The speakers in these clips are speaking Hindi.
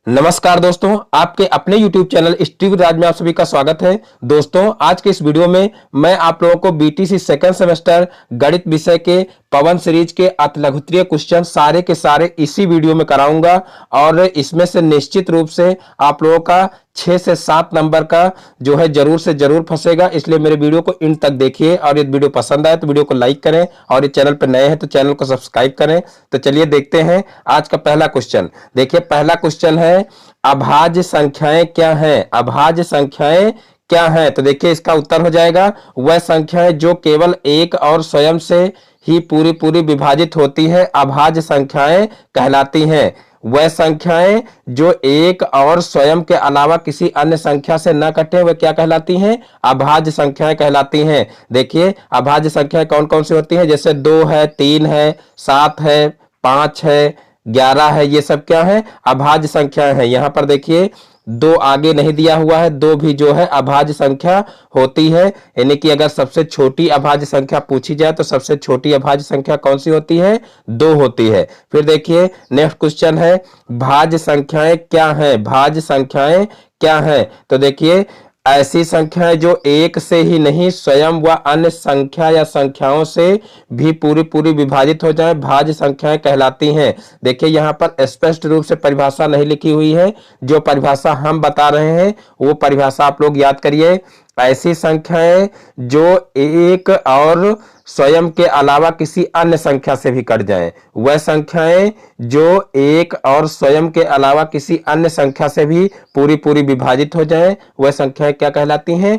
नमस्कार दोस्तों, आपके अपने YouTube चैनल स्टीव राज में आप सभी का स्वागत है। दोस्तों, आज के इस वीडियो में मैं आप लोगों को बीटीसी सेकंड सेमेस्टर गणित विषय के पवन सीरीज के अतिलघुत्तरीय क्वेश्चन सारे के सारे इसी वीडियो में कराऊंगा और इसमें से निश्चित रूप से आप लोगों का 6 से 7 नंबर का जो है जरूर से जरूर फंसेगा। इसलिए मेरे वीडियो को इन तक देखिए और यदि वीडियो पसंद आए तो वीडियो को लाइक करें और ये चैनल पर नए हैं तो चैनल को सब्सक्राइब करें। तो चलिए देखते हैं आज का पहला क्वेश्चन। देखिए, पहला क्वेश्चन है अभाज्य संख्याएं क्या हैं? अभाज्य संख्याएं क्या हैं? तो देखिए इसका उत्तर हो जाएगा वह संख्याएं जो केवल एक और स्वयं से ही पूरी पूरी विभाजित होती है अभाज्य संख्याएं कहलाती हैं। वह संख्याएं जो एक और स्वयं के अलावा किसी अन्य संख्या से न कटे वह क्या कहलाती हैं? अभाज्य संख्याएं कहलाती हैं। देखिए अभाज्य संख्याएं कौन कौन सी होती हैं? जैसे 2 है, 3 है, 7 है, 5 है, 11 है, ये सब क्या है? अभाज्य संख्याएं हैं। यहां पर देखिए 2 आगे नहीं दिया हुआ है, 2 भी जो है अभाज्य संख्या होती है। यानी कि अगर सबसे छोटी अभाज्य संख्या पूछी जाए तो सबसे छोटी अभाज्य संख्या कौन सी होती है? 2 होती है। फिर देखिए नेक्स्ट क्वेश्चन है भाज्य संख्याएं क्या है? भाज्य संख्याएं क्या है? तो देखिए ऐसी संख्याएं जो एक से ही नहीं स्वयं व अन्य संख्या या संख्याओं से भी पूरी पूरी विभाजित हो जाए भाज्य संख्याएं कहलाती हैं। देखिए यहाँ पर स्पष्ट रूप से परिभाषा नहीं लिखी हुई है। जो परिभाषा हम बता रहे हैं वो परिभाषा आप लोग याद करिए। ऐसी संख्याएं जो एक और स्वयं के अलावा किसी अन्य संख्या से भी कट जाएं, वह संख्याएं जो एक और स्वयं के अलावा किसी अन्य संख्या से भी पूरी पूरी विभाजित हो जाएं, वह संख्याएं क्या कहलाती हैं?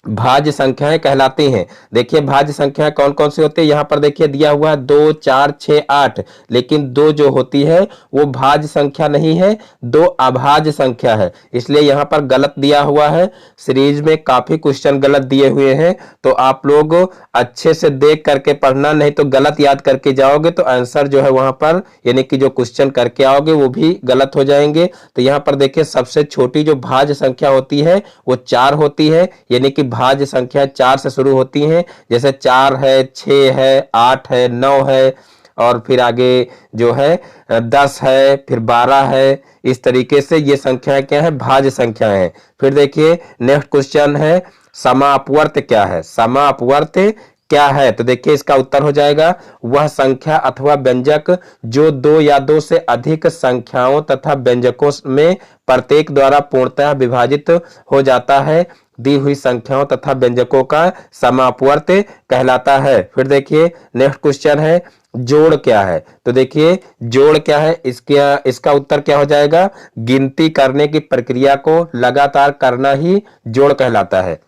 भाज्य संख्याएं कहलाती हैं। देखिए भाज्य संख्याएं कौन कौन सी होती है? यहां पर देखिए दिया हुआ है 2, 4, 6, 8, लेकिन 2 जो होती है वो भाज्य संख्या नहीं है, 2 अभाज्य संख्या है। इसलिए यहां पर गलत दिया हुआ है। सीरीज में काफी क्वेश्चन गलत दिए हुए हैं, तो आप लोग अच्छे से देख करके पढ़ना, नहीं तो गलत याद करके जाओगे तो आंसर जो है वहां पर यानी कि जो क्वेश्चन करके आओगे वो भी गलत हो जाएंगे। तो यहां पर देखिए सबसे छोटी जो भाज्य संख्या होती है वो 4 होती है, यानी कि भाज्य संख्या 4 से शुरू होती हैं। जैसे 4 है, 6 है, 8 है, 9 है और फिर आगे जो है 10 है, फिर 12 है। इस तरीके से ये संख्याएं क्या है? भाज्य संख्याएं हैं। फिर देखिए नेक्स्ट क्वेश्चन है समापवर्त क्या है? समापवर्त क्या है? तो देखिए इसका उत्तर हो जाएगा वह संख्या अथवा व्यंजक जो 2 या 2 से अधिक संख्याओं तथा व्यंजकों में प्रत्येक द्वारा पूर्णतः विभाजित हो जाता है दी हुई संख्याओं तथा व्यंजकों का समापवर्त कहलाता है। फिर देखिए नेक्स्ट क्वेश्चन है जोड़ क्या है? तो देखिए जोड़ क्या है? इसका उत्तर क्या हो जाएगा? गिनती करने की प्रक्रिया को लगातार करना ही जोड़ कहलाता है।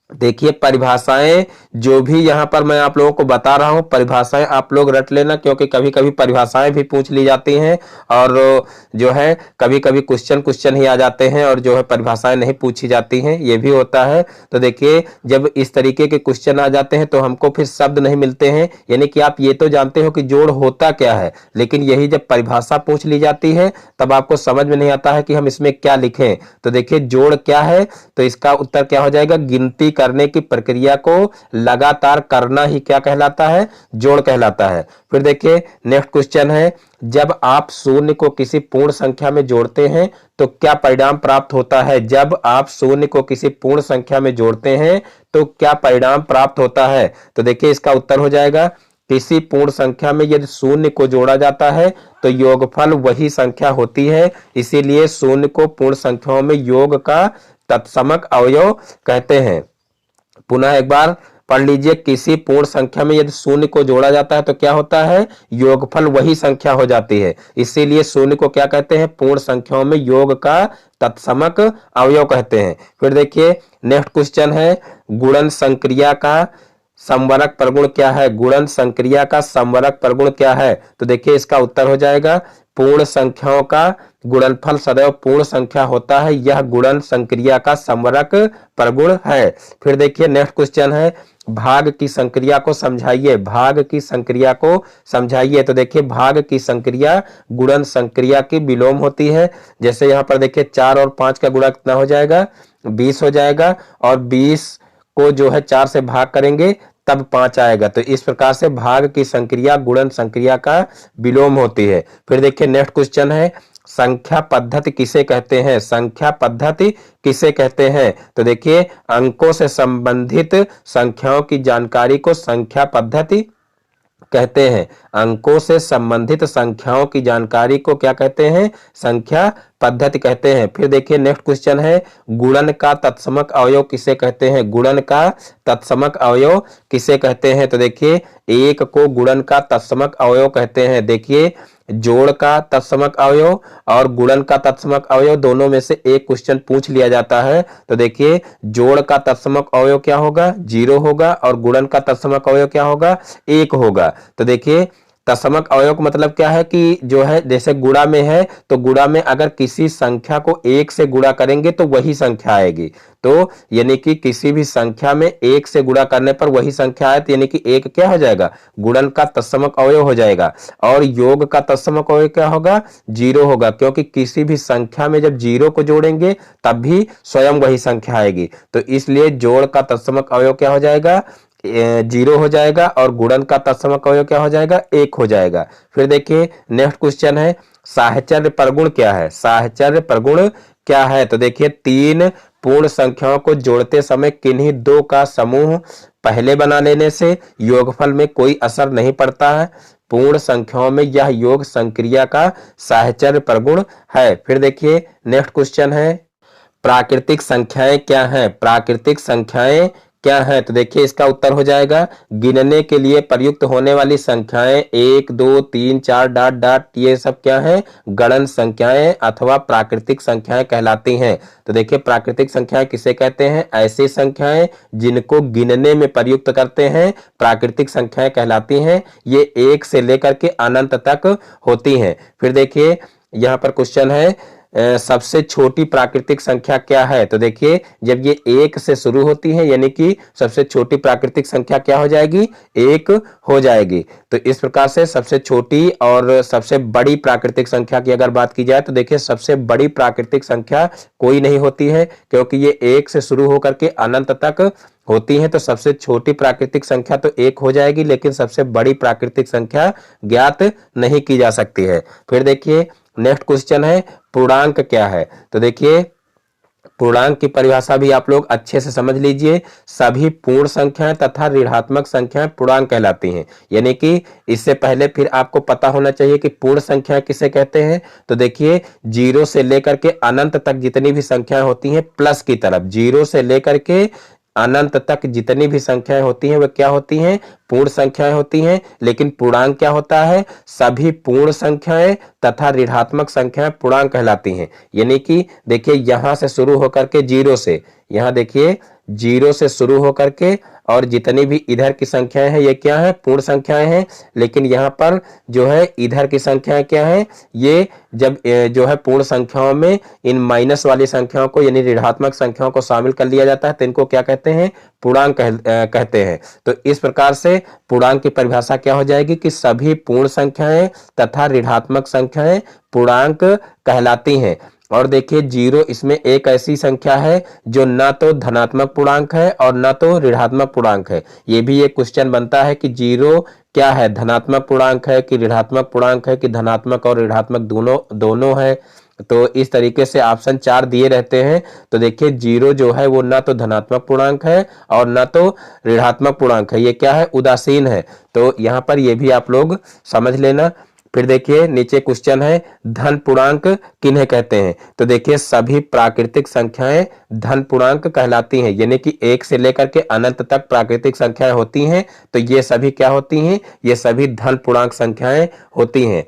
देखिए परिभाषाएं जो भी यहां पर मैं आप लोगों को बता रहा हूं, परिभाषाएं आप लोग रट लेना, क्योंकि कभी कभी परिभाषाएं भी पूछ ली जाती हैं और जो है कभी कभी क्वेश्चन ही आ जाते हैं और जो है परिभाषाएं नहीं पूछी जाती हैं, ये भी होता है। तो देखिए जब इस तरीके के क्वेश्चन आ जाते हैं तो हमको फिर शब्द नहीं मिलते हैं। यानी कि आप ये तो जानते हो कि जोड़ होता क्या है, लेकिन यही जब परिभाषा पूछ ली जाती है तब आपको समझ में नहीं आता है कि हम इसमें क्या लिखें। तो देखिए जोड़ क्या है? तो इसका उत्तर क्या हो जाएगा? गिनती करने की प्रक्रिया को लगातार करना ही क्या कहलाता है? जोड़ कहलाता है। फिर देखिए नेक्स्ट क्वेश्चन है जब आप शून्य को किसी पूर्ण संख्या में जोड़ते हैं तो क्या परिणाम प्राप्त होता है? जब आप शून्य को किसी पूर्ण संख्या में जोड़ते हैं तो क्या परिणाम प्राप्त होता है? तो देखिए इसका उत्तर हो जाएगा किसी पूर्ण संख्या में यदि शून्य को जोड़ा जाता है तो योगफल वही संख्या होती है। इसीलिए शून्य को पूर्ण संख्याओं में योग का तत्समक अवयव कहते हैं। पुनः एक बार पढ़ लीजिए, किसी पूर्ण संख्या में यदि शून्य को जोड़ा जाता है तो क्या होता है? योगफल वही संख्या हो जाती है। इसीलिए शून्य को क्या कहते हैं? पूर्ण संख्याओं में योग का तत्समक अवयव कहते हैं। फिर देखिए नेक्स्ट क्वेश्चन है गुणन संक्रिया का समवरक प्रगुण क्या है? गुणन संक्रिया का समवरक प्रगुण क्या है? तो देखिए इसका उत्तर हो जाएगा पूर्ण संख्याओं का गुणनफल सदैव पूर्ण संख्या होता है, यह गुणन संक्रिया का समवरक प्रगुण है। फिर देखिए नेक्स्ट क्वेश्चन है भाग की संक्रिया को समझाइए। भाग की संक्रिया को समझाइए। तो देखिए भाग की संक्रिया गुणन संक्रिया की विलोम होती है। जैसे यहाँ पर देखिए 4 और 5 का गुणा कितना हो जाएगा? 20 हो जाएगा और 20 को जो है 4 से भाग करेंगे तब 5 आएगा। तो इस प्रकार से भाग की संक्रिया गुणन संक्रिया का विलोम होती है। फिर देखिए नेक्स्ट क्वेश्चन है संख्या पद्धति किसे कहते हैं? संख्या पद्धति किसे कहते हैं? तो देखिए, अंकों से संबंधित संख्याओं की जानकारी को संख्या पद्धति कहते हैं। अंकों से संबंधित संख्याओं की जानकारी को क्या कहते हैं? संख्या पद्धति कहते हैं। फिर देखिए नेक्स्ट क्वेश्चन है, गुणन का तत्समक अवयव किसे कहते हैं? गुणन का तत्समक अवयव किसे कहते हैं? तो देखिए, एक को गुणन का तत्समक अवयव कहते हैं। देखिए, जोड़ का तत्समक अवयव और गुणन का तत्समक अवयव दोनों में से एक क्वेश्चन पूछ लिया जाता है। तो देखिए, जोड़ का तत्समक अवयव क्या होगा? 0 होगा, और गुणन का तत्समक अवयव क्या होगा? 1 होगा। तो देखिए, तत्समक अवयव का मतलब क्या है कि जो है, जैसे गुणा में है तो गुणा में अगर किसी संख्या को 1 से गुणा करेंगे तो वही संख्या आएगी। तो यानी कि किसी भी संख्या में 1 से गुणा करने पर वही संख्या आए, तो यानी कि 1 क्या हो जाएगा? गुणन का तत्समक अवयव हो जाएगा। और योग का तत्समक अवयव क्या होगा? 0 होगा, क्योंकि किसी भी संख्या में जब 0 को जोड़ेंगे तब भी स्वयं वही संख्या आएगी। तो इसलिए जोड़ का तत्समक अवयव क्या हो जाएगा? 0 हो जाएगा, और गुणन का तत्समक अवयव क्या हो जाएगा? 1 हो जाएगा। फिर देखिए नेक्स्ट क्वेश्चन है, साहचर्य परगुण क्या है? साहचर्य परगुण क्या है? तो देखिए, 3 पूर्ण संख्याओं को जोड़ते समय किन्हीं 2 का समूह पहले बना लेने से योगफल में कोई असर नहीं पड़ता है। पूर्ण संख्याओं में यह योग संक्रिया का साहचर्य परगुण है। फिर देखिए नेक्स्ट क्वेश्चन है, प्राकृतिक संख्याएं क्या हैं? प्राकृतिक संख्याएं क्या है? तो देखिए, इसका उत्तर हो जाएगा, गिनने के लिए प्रयुक्त होने वाली संख्याएं 1 2 3 4 डॉट डॉट, ये सब क्या है? गणन संख्याएं अथवा प्राकृतिक संख्याएं कहलाती हैं। तो देखिए, प्राकृतिक संख्याएं किसे कहते हैं? ऐसी संख्याएं जिनको गिनने में प्रयुक्त करते हैं प्राकृतिक संख्याएं कहलाती हैं। ये 1 से लेकर के अनंत तक होती हैं। फिर देखिए यहाँ पर क्वेश्चन है, सबसे छोटी प्राकृतिक संख्या क्या है? तो देखिए, जब ये 1 से शुरू होती है यानी कि सबसे छोटी प्राकृतिक संख्या क्या हो जाएगी? 1 हो जाएगी। तो इस प्रकार से सबसे छोटी और सबसे बड़ी प्राकृतिक संख्या की अगर बात की जाए तो देखिए, सबसे बड़ी प्राकृतिक संख्या कोई नहीं होती है, क्योंकि ये 1 से शुरू होकर के अनंत तक होती है। तो सबसे छोटी प्राकृतिक संख्या तो 1 हो जाएगी, लेकिन सबसे बड़ी प्राकृतिक संख्या ज्ञात नहीं की जा सकती है। फिर देखिए नेक्स्ट क्वेश्चन है, पूर्णांक क्या है? तो देखिए, पूर्णांक की परिभाषा भी आप लोग अच्छे से समझ लीजिए। सभी पूर्ण संख्याएं तथा ऋणात्मक संख्याएं पूर्णांक कहलाती हैं। यानी कि इससे पहले फिर आपको पता होना चाहिए कि पूर्ण संख्या किसे कहते हैं। तो देखिए, 0 से लेकर के अनंत तक जितनी भी संख्याएं होती हैं प्लस की तरफ, 0 से लेकर के अनंत तक जितनी भी संख्याएं होती हैं वे क्या होती हैं? पूर्ण संख्याएं होती हैं। लेकिन पूर्णांक क्या होता है? सभी पूर्ण संख्याएं तथा ऋणात्मक संख्याएं पूर्णांक कहलाती हैं। यानी कि देखिए, यहां से शुरू होकर के 0 से, यहां देखिए 0 से शुरू होकर के और जितनी भी इधर की संख्याएं हैं ये क्या है? पूर्ण संख्याएं हैं। लेकिन यहाँ पर जो है इधर की संख्याएं क्या है? ये जब जो है पूर्ण संख्याओं में इन माइनस वाली संख्याओं को यानी ऋणात्मक संख्याओं को शामिल कर लिया जाता है, तो इनको क्या कहते हैं? पूर्णांक कहते हैं। तो इस प्रकार से पूर्णांक की परिभाषा क्या हो जाएगी कि सभी पूर्ण संख्याएं तथा ऋणात्मक संख्याएं पूर्णांक कहलाती हैं। और देखिए, 0 इसमें एक ऐसी संख्या है जो ना तो धनात्मक पूर्णांक है और ना तो ऋणात्मक पूर्णांक है। ये भी एक क्वेश्चन बनता है कि 0 क्या है? धनात्मक पूर्णांक है कि ऋणात्मक पूर्णांक है कि धनात्मक और ऋणात्मक दोनों है। तो इस तरीके से ऑप्शन 4 दिए रहते हैं। तो देखिए, 0 जो है वो ना तो धनात्मक पूर्णांक है और ना तो ऋणात्मक पूर्णांक है। ये क्या है? उदासीन है। तो यहाँ पर ये भी आप लोग समझ लेना। फिर देखिए नीचे क्वेश्चन है, धन पूर्णांक किन्हें कहते हैं? तो देखिए, सभी प्राकृतिक संख्याएं धन पूर्णांक कहलाती हैं। यानी कि 1 से लेकर के अनंत तक प्राकृतिक संख्याएं होती हैं, तो ये सभी क्या होती हैं? ये सभी धन पूर्णांक संख्याएं होती हैं।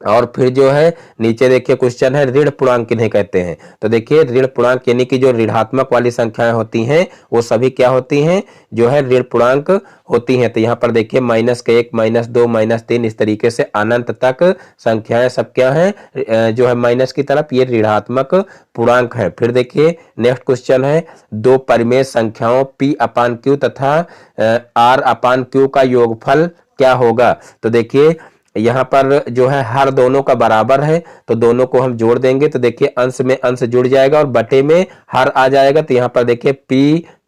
और फिर जो है नीचे देखिए क्वेश्चन है, ऋण पूर्णांक किन्हें कहते हैं? तो देखिए, ऋण पूर्णांक यानी कि जो ऋणात्मक वाली संख्याएं होती हैं वो सभी क्या होती हैं? जो है ऋण पूर्णांक होती हैं। तो यहाँ पर देखिए, -1 -2 -3 इस तरीके से अनंत तक संख्याएं सब क्या है? जो है माइनस की तरफ, ये ऋणात्मक पूर्णांक है। फिर देखिए नेक्स्ट क्वेश्चन है, 2 परिमेय संख्याओं P/Q तथा R/Q का योगफल क्या होगा? तो देखिए, यहाँ पर जो है हर दोनों का बराबर है, तो दोनों को हम जोड़ देंगे तो देखिए अंश में अंश जुड़ जाएगा और बटे में हर आ जाएगा। तो यहाँ पर देखिए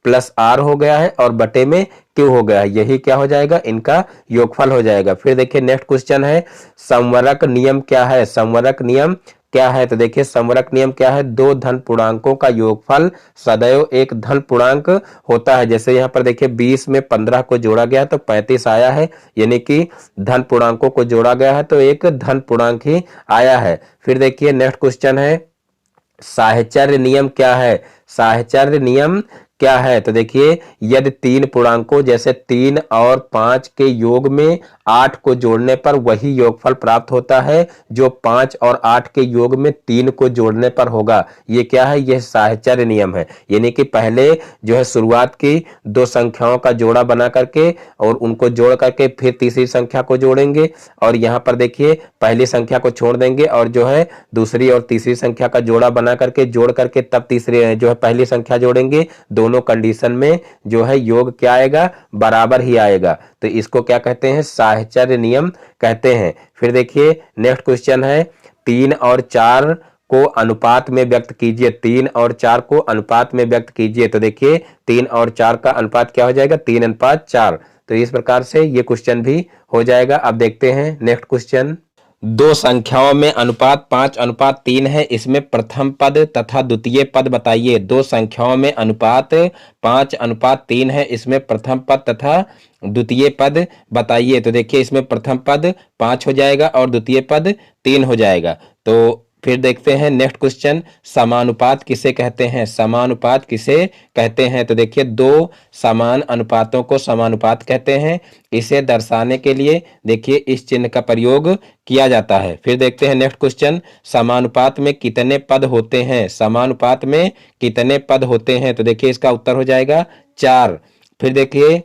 P+R हो गया है और बटे में Q हो गया है। यही क्या हो जाएगा? इनका योगफल हो जाएगा। फिर देखिए नेक्स्ट क्वेश्चन है, संवरक नियम क्या है? संवरक नियम क्या है? तो देखिए संवरक नियम क्या है? दो धन पूर्णांकों का योगफल सदैव एक धन पूर्णांक होता है। जैसे यहाँ पर देखिए 20 में 15 को जोड़ा गया तो 35 आया है, यानी कि धन पूर्णांकों को जोड़ा गया है तो एक धन पूर्णांक ही आया है। फिर देखिए नेक्स्ट क्वेश्चन है, साहचर्य नियम क्या है? साहचर्य नियम क्या है? तो देखिए यदि तीन पूर्णांकों जैसे 3 और 5 के योग में 8 को जोड़ने पर वही योगफल प्राप्त होता है जो 5 और 8 के योग में 3 को जोड़ने पर होगा। ये क्या है? यह साहचर्य नियम है। यानी कि पहले जो है शुरुआत की दो संख्याओं का जोड़ा बना करके और उनको जोड़ करके फिर तीसरी संख्या को जोड़ेंगे, और यहाँ पर देखिए पहली संख्या को छोड़ देंगे और जो है दूसरी और तीसरी संख्या का जोड़ा बना करके जोड़ करके तब तीसरी जो है पहली संख्या जोड़ेंगे। दोनों कंडीशन में जो है योग क्या आएगा? बराबर ही आएगा। तो इसको क्या कहते हैं? साहचर्य नियम कहते हैं। फिर देखिए नेक्स्ट क्वेश्चन है, 3 और 4 को अनुपात में व्यक्त कीजिए। 3 और 4 को अनुपात में व्यक्त कीजिए। तो देखिए 3 और 4 का अनुपात क्या हो जाएगा? 3:4। तो इस प्रकार से ये क्वेश्चन भी हो जाएगा। अब देखते हैं नेक्स्ट क्वेश्चन, दो संख्याओं में अनुपात 5:3 है, इसमें प्रथम पद तथा द्वितीय पद बताइए। दो संख्याओं में अनुपात 5:3 है, इसमें प्रथम पद तथा द्वितीय पद बताइए। तो देखिए इसमें प्रथम पद 5 हो जाएगा और द्वितीय पद 3 हो जाएगा। तो फिर देखते हैं नेक्स्ट क्वेश्चन, समानुपात किसे कहते हैं? समानुपात किसे कहते हैं? तो देखिए दो समान अनुपातों को समानुपात कहते हैं। इसे दर्शाने के लिए देखिए इस चिन्ह का प्रयोग किया जाता है। फिर देखते हैं नेक्स्ट क्वेश्चन, समानुपात में कितने पद होते हैं? समानुपात में कितने पद होते हैं? तो देखिए इसका उत्तर हो जाएगा 4। फिर देखिए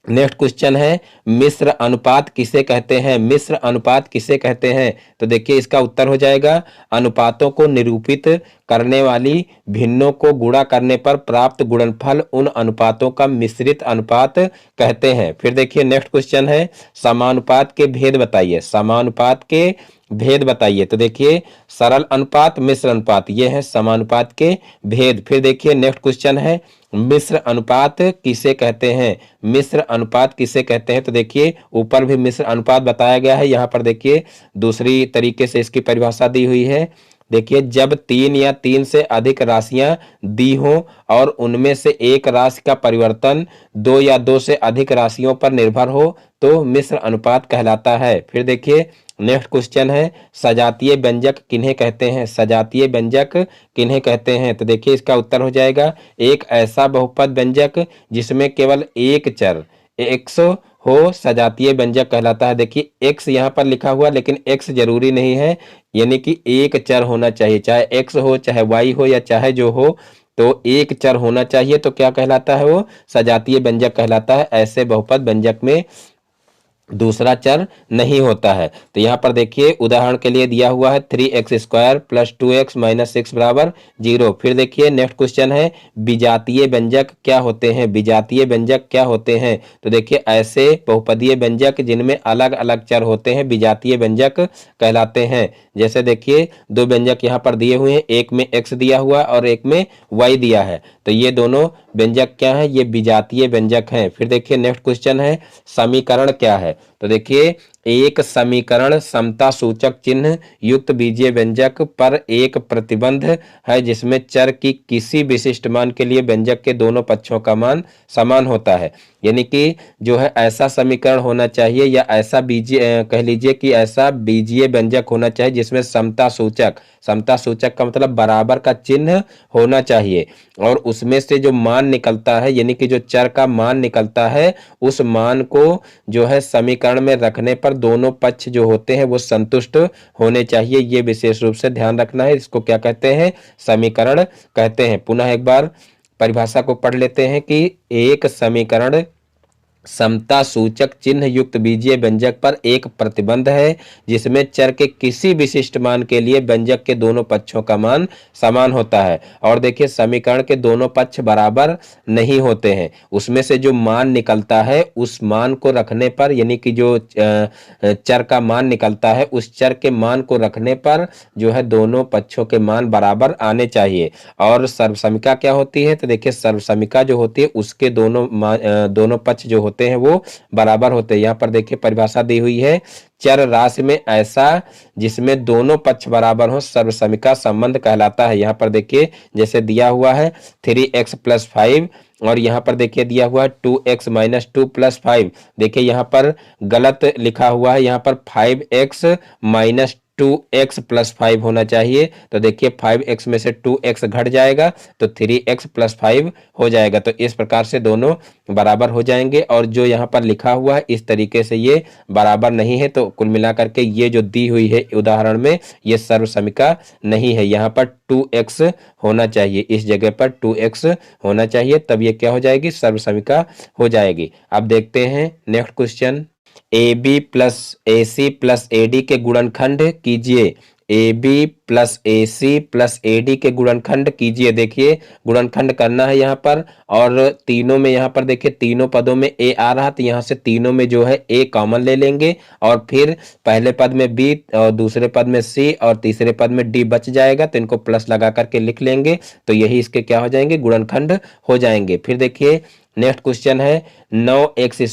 नेक्स्ट क्वेश्चन है, मिश्र अनुपात किसे कहते हैं? मिश्र अनुपात किसे कहते हैं? तो देखिए इसका उत्तर हो जाएगा, अनुपातों को निरूपित करने वाली भिन्नों को गुणा करने पर प्राप्त गुणनफल उन अनुपातों का मिश्रित अनुपात कहते हैं। फिर देखिए नेक्स्ट क्वेश्चन है, समानुपात के भेद बताइए। समानुपात के भेद बताइए। तो देखिए सरल अनुपात, मिश्र अनुपात, ये है समानुपात के भेद। फिर देखिए नेक्स्ट क्वेश्चन है, मिश्र अनुपात किसे कहते हैं? मिश्र अनुपात किसे कहते हैं? तो देखिए ऊपर भी मिश्र अनुपात बताया गया है, यहाँ पर देखिए दूसरी तरीके से इसकी परिभाषा दी हुई है। देखिए जब 3 या 3 से अधिक राशियां दी हों और उनमें से एक राशि का परिवर्तन 2 या 2 से अधिक राशियों पर निर्भर हो तो मिश्र अनुपात कहलाता है। फिर देखिए नेक्स्ट क्वेश्चन है, सजातीय व्यंजक किन्हें कहते हैं? सजातीय व्यंजक किन्हें कहते हैं? तो देखिए इसका उत्तर हो जाएगा, एक ऐसा बहुपद व्यंजक जिसमें केवल एक चर x हो सजातीय व्यंजक कहलाता है। देखिए x यहाँ पर लिखा हुआ लेकिन x जरूरी नहीं है, यानी कि एक चर होना चाहिए, चाहे x हो चाहे y हो या चाहे जो हो, तो एक चर होना चाहिए। तो क्या कहलाता है? वो सजातीय व्यंजक कहलाता है। ऐसे बहुपद व्यंजक में दूसरा चर नहीं होता है। तो यहाँ पर देखिए उदाहरण के लिए दिया हुआ है 3x² + 2x - 6 = 0। फिर देखिए नेक्स्ट क्वेश्चन है, विजातीय व्यंजक क्या होते हैं? विजातीय व्यंजक क्या होते हैं? तो देखिए ऐसे बहुपदीय व्यंजक जिनमें अलग अलग चर होते हैं विजातीय व्यंजक कहलाते हैं। जैसे देखिए दो व्यंजक यहाँ पर दिए हुए हैं, एक में x दिया हुआ और एक में y दिया है, तो ये दोनों व्यंजक क्या है? ये विजातीय व्यंजक हैं। फिर देखिए नेक्स्ट क्वेश्चन है, समीकरण क्या है? तो देखिए एक समीकरण समता सूचक चिन्ह युक्त बीजीय व्यंजक पर एक प्रतिबंध है जिसमें चर की किसी विशिष्ट मान के लिए व्यंजक के दोनों पक्षों का मान समान होता है। यानी कि जो है ऐसा समीकरण होना चाहिए या ऐसा बीजीय कह लीजिए कि ऐसा बीजीय व्यंजक होना चाहिए जिसमें समता सूचक का मतलब बराबर का चिन्ह होना चाहिए, और उसमें से जो मान निकलता है यानी कि जो चर का मान निकलता है उस मान को जो है समीकरण में रखने पर दोनों पक्ष जो होते हैं वो संतुष्ट होने चाहिए। ये विशेष रूप से ध्यान रखना है। इसको क्या कहते हैं? समीकरण कहते हैं। पुनः एक बार परिभाषा को पढ़ लेते हैं कि एक समीकरण समता सूचक चिन्ह युक्त बीजीय व्यंजक पर एक प्रतिबंध है जिसमें चर के किसी विशिष्ट मान के लिए व्यंजक के दोनों पक्षों का मान समान होता है। और देखिए समीकरण के दोनों पक्ष बराबर नहीं होते हैं, उसमें से जो मान निकलता है उस मान को रखने पर यानी कि जो चर का मान निकलता है उस चर के मान को रखने पर जो है दोनों पक्षों के मान बराबर आने चाहिए। और सर्वसमिका क्या होती है? तो देखिए सर्वसमिका जो होती है उसके दोनों पक्ष जो होते हैं वो बराबर होते हैं। यहाँ पर देखिए परिभाषा दी हुई है, चर राशि में ऐसा जिसमें दोनों पक्ष बराबर हो सर्वसमिका संबंध कहलाता है। यहाँ पर देखिए जैसे दिया हुआ है 3x + 5 और यहाँ पर देखिए दिया हुआ है 2x - 2 + 5। देखिए यहाँ पर गलत लिखा हुआ है, यहाँ पर 5x - 2x + 5 होना चाहिए। तो देखिए 5x में से 2x घट जाएगा तो 3x + 5 हो जाएगा। तो इस प्रकार से दोनों बराबर हो जाएंगे और जो यहाँ पर लिखा हुआ है इस तरीके से ये बराबर नहीं है। तो कुल मिलाकर के ये जो दी हुई है उदाहरण में ये सर्वसमिका नहीं है। यहाँ पर 2x होना चाहिए, इस जगह पर 2x होना चाहिए, तब ये क्या हो जाएगी, सर्वसमिका हो जाएगी। अब देखते हैं next question, AB + AC + AD के गुणनखंड कीजिए। AB + AC + AD के गुणनखंड कीजिए। देखिए गुणनखंड करना है यहाँ पर और तीनों में यहाँ पर देखिए तीनों पदों में A आ रहा तो यहाँ से तीनों में जो है A कॉमन ले लेंगे और फिर पहले पद में B और दूसरे पद में C और तीसरे पद में D बच जाएगा तो इनको प्लस लगा करके लिख लेंगे तो यही इसके क्या हो जाएंगे, गुणनखंड हो जाएंगे। फिर देखिए नेक्स्ट क्वेश्चन है 9x²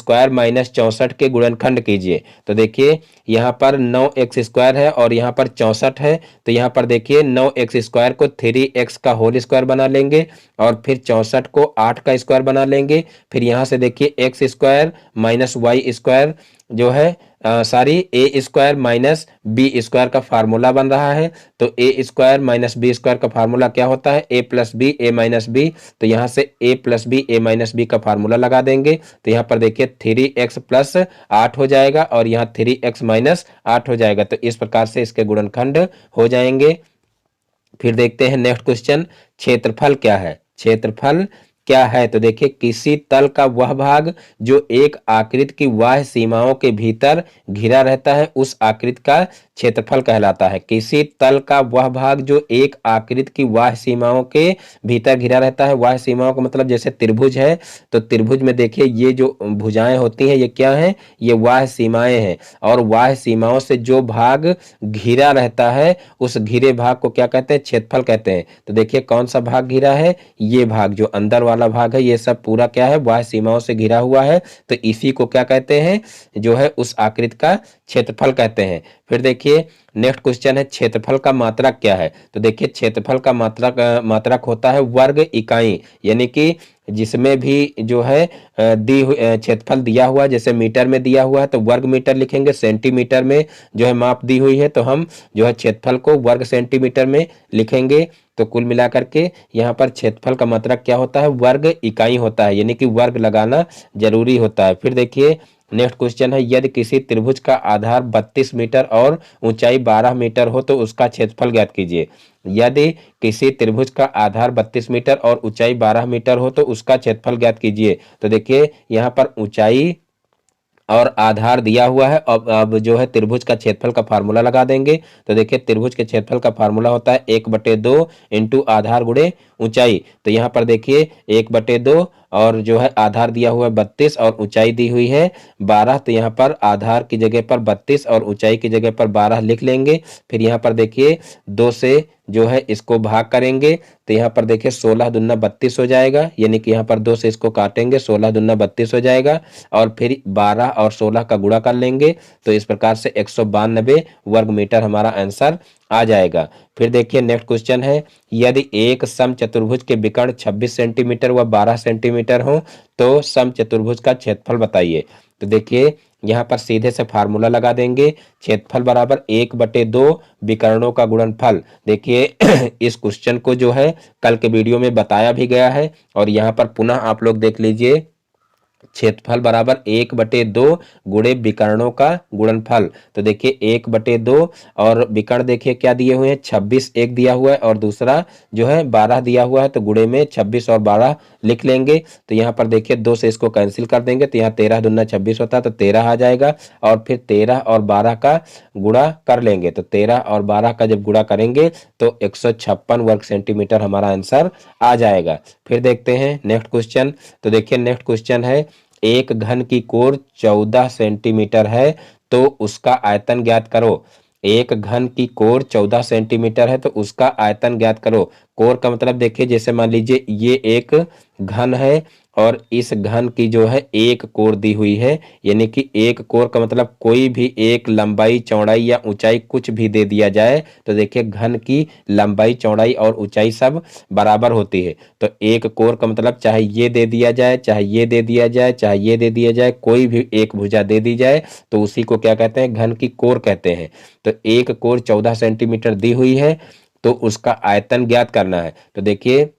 - 64 के गुणनखंड कीजिए। तो देखिए यहाँ पर 9x² है और यहाँ पर 64 है तो यहाँ पर देखिए 9x² को 3x का होल स्क्वायर बना लेंगे और फिर 64 को 8 का स्क्वायर बना लेंगे। फिर यहाँ से देखिए x² - y² जो है a² - b² का फार्मूला बन रहा है। तो a² - b² का फार्मूला क्या होता है, a + b a - b। तो यहाँ से a + b a - b का फार्मूला लगा देंगे तो यहाँ पर देखिए 3x + 8 हो जाएगा और यहाँ 3x - 8 हो जाएगा। तो इस प्रकार से इसके गुणनखंड हो जाएंगे। फिर देखते हैं नेक्स्ट क्वेश्चन, क्षेत्रफल क्या है। क्षेत्रफल क्या है तो देखिए किसी तल का वह भाग जो एक आकृति की बाह्य सीमाओं के भीतर घिरा रहता है उस आकृति का क्षेत्रफल कहलाता है। किसी तल का वह भाग जो एक आकृति की बाह्य सीमाओं के भीतर घिरा रहता है। बाह्य सीमाओं का मतलब जैसे त्रिभुज है तो त्रिभुज में देखिए ये जो भुजाएं होती हैं ये क्या हैं, ये बाह्य सीमाएं हैं और बाह्य सीमाओं से जो भाग घिरा रहता है उस घिरे भाग को क्या कहते हैं, क्षेत्रफल कहते हैं। तो देखिए कौन सा भाग घिरा है, ये भाग जो अंदर वाला भाग है ये सब पूरा क्या है, बाह्य सीमाओं से घिरा हुआ है तो इसी को क्या कहते हैं, जो है उस आकृति का क्षेत्रफल कहते हैं। फिर देखिए नेक्स्ट क्वेश्चन है क्षेत्रफल का मात्रक क्या है। तो देखिए क्षेत्रफल का मात्रक होता है वर्ग इकाई, यानी कि जिसमें भी जो है क्षेत्रफल दिया हुआ, जैसे मीटर में दिया हुआ है तो वर्ग मीटर लिखेंगे, सेंटीमीटर में जो है माप दी हुई है तो हम जो है क्षेत्रफल को वर्ग सेंटीमीटर में लिखेंगे। तो कुल मिलाकर के यहाँ पर क्षेत्रफल का मात्रक क्या होता है, वर्ग इकाई होता है, यानी कि वर्ग लगाना जरूरी होता है। फिर देखिए नेक्स्ट क्वेश्चन है यदि किसी त्रिभुज का आधार 32 मीटर और ऊंचाई 12 मीटर हो तो उसका क्षेत्रफल ज्ञात कीजिए। यदि किसी त्रिभुज का आधार 32 मीटर और ऊंचाई 12 मीटर हो तो उसका क्षेत्रफल ज्ञात कीजिए। तो देखिए यहाँ पर ऊंचाई और आधार दिया हुआ है। अब जो है त्रिभुज का क्षेत्रफल का फार्मूला लगा देंगे। तो देखिए त्रिभुज के क्षेत्रफल का फार्मूला होता है 1/2 इंटू आधार गुणे ऊंचाई। तो यहाँ पर देखिए 1/2 और जो है आधार दिया हुआ है 32 और ऊंचाई दी हुई है 12। तो यहाँ पर आधार की जगह पर 32 और ऊंचाई की जगह पर 12 लिख लेंगे। फिर यहाँ पर देखिए 2 से जो है इसको भाग करेंगे तो यहाँ पर देखिए 16 दूना 32 हो जाएगा, यानी कि यहाँ पर 2 से इसको काटेंगे 16 दूना 32 हो जाएगा और फिर 12 और 16 का गुणा कर लेंगे तो इस प्रकार से 192 वर्ग मीटर हमारा आंसर आ जाएगा। फिर देखिए नेक्स्ट क्वेश्चन है यदि एक समचतुर्भुज के विकर्ण 26 सेंटीमीटर व 12 सेंटीमीटर हो तो समचतुर्भुज का क्षेत्रफल बताइए। तो देखिए यहाँ पर सीधे से फार्मूला लगा देंगे, क्षेत्रफल बराबर 1/2 विकर्णों का गुणनफल। देखिए इस क्वेश्चन को जो है कल के वीडियो में बताया भी गया है और यहाँ पर पुनः आप लोग देख लीजिए, क्षेत्रफल बराबर 1/2 गुणे विकर्णों का गुणनफल। तो देखिए 1/2 और विकर्ण देखिए क्या दिए हुए हैं, 26 एक दिया हुआ है और दूसरा जो है 12 दिया हुआ है तो गुणे में 26 और 12 लिख लेंगे। तो यहाँ पर देखिए 2 से इसको कैंसिल कर देंगे तो यहाँ 13 दूना 26 होता है तो 13 आ जाएगा और फिर 13 और 12 का गुणा कर लेंगे। तो 13 और 12 का जब गुणा करेंगे तो 156 वर्ग सेंटीमीटर हमारा आंसर आ जाएगा। फिर देखते हैं नेक्स्ट क्वेश्चन। तो देखिए नेक्स्ट क्वेश्चन है एक घन की कोर 14 सेंटीमीटर है तो उसका आयतन ज्ञात करो। एक घन की कोर 14 सेंटीमीटर है तो उसका आयतन ज्ञात करो। कोर का मतलब देखिए जैसे मान लीजिए ये एक घन है और इस घन की जो है एक कोर दी हुई है, यानी कि एक कोर का मतलब कोई भी एक लंबाई चौड़ाई या ऊंचाई कुछ भी दे दिया जाए तो देखिए घन की लंबाई चौड़ाई और ऊंचाई सब बराबर होती है। तो एक कोर का मतलब चाहे ये दे दिया जाए, चाहे ये दे दिया जाए, चाहे ये दे दिया जाए, कोई भी एक भुजा दे दी जाए तो उसी को क्या कहते हैं, घन की कोर कहते हैं। तो एक कोर 14 सेंटीमीटर दी हुई है तो उसका आयतन ज्ञात करना है। तो देखिए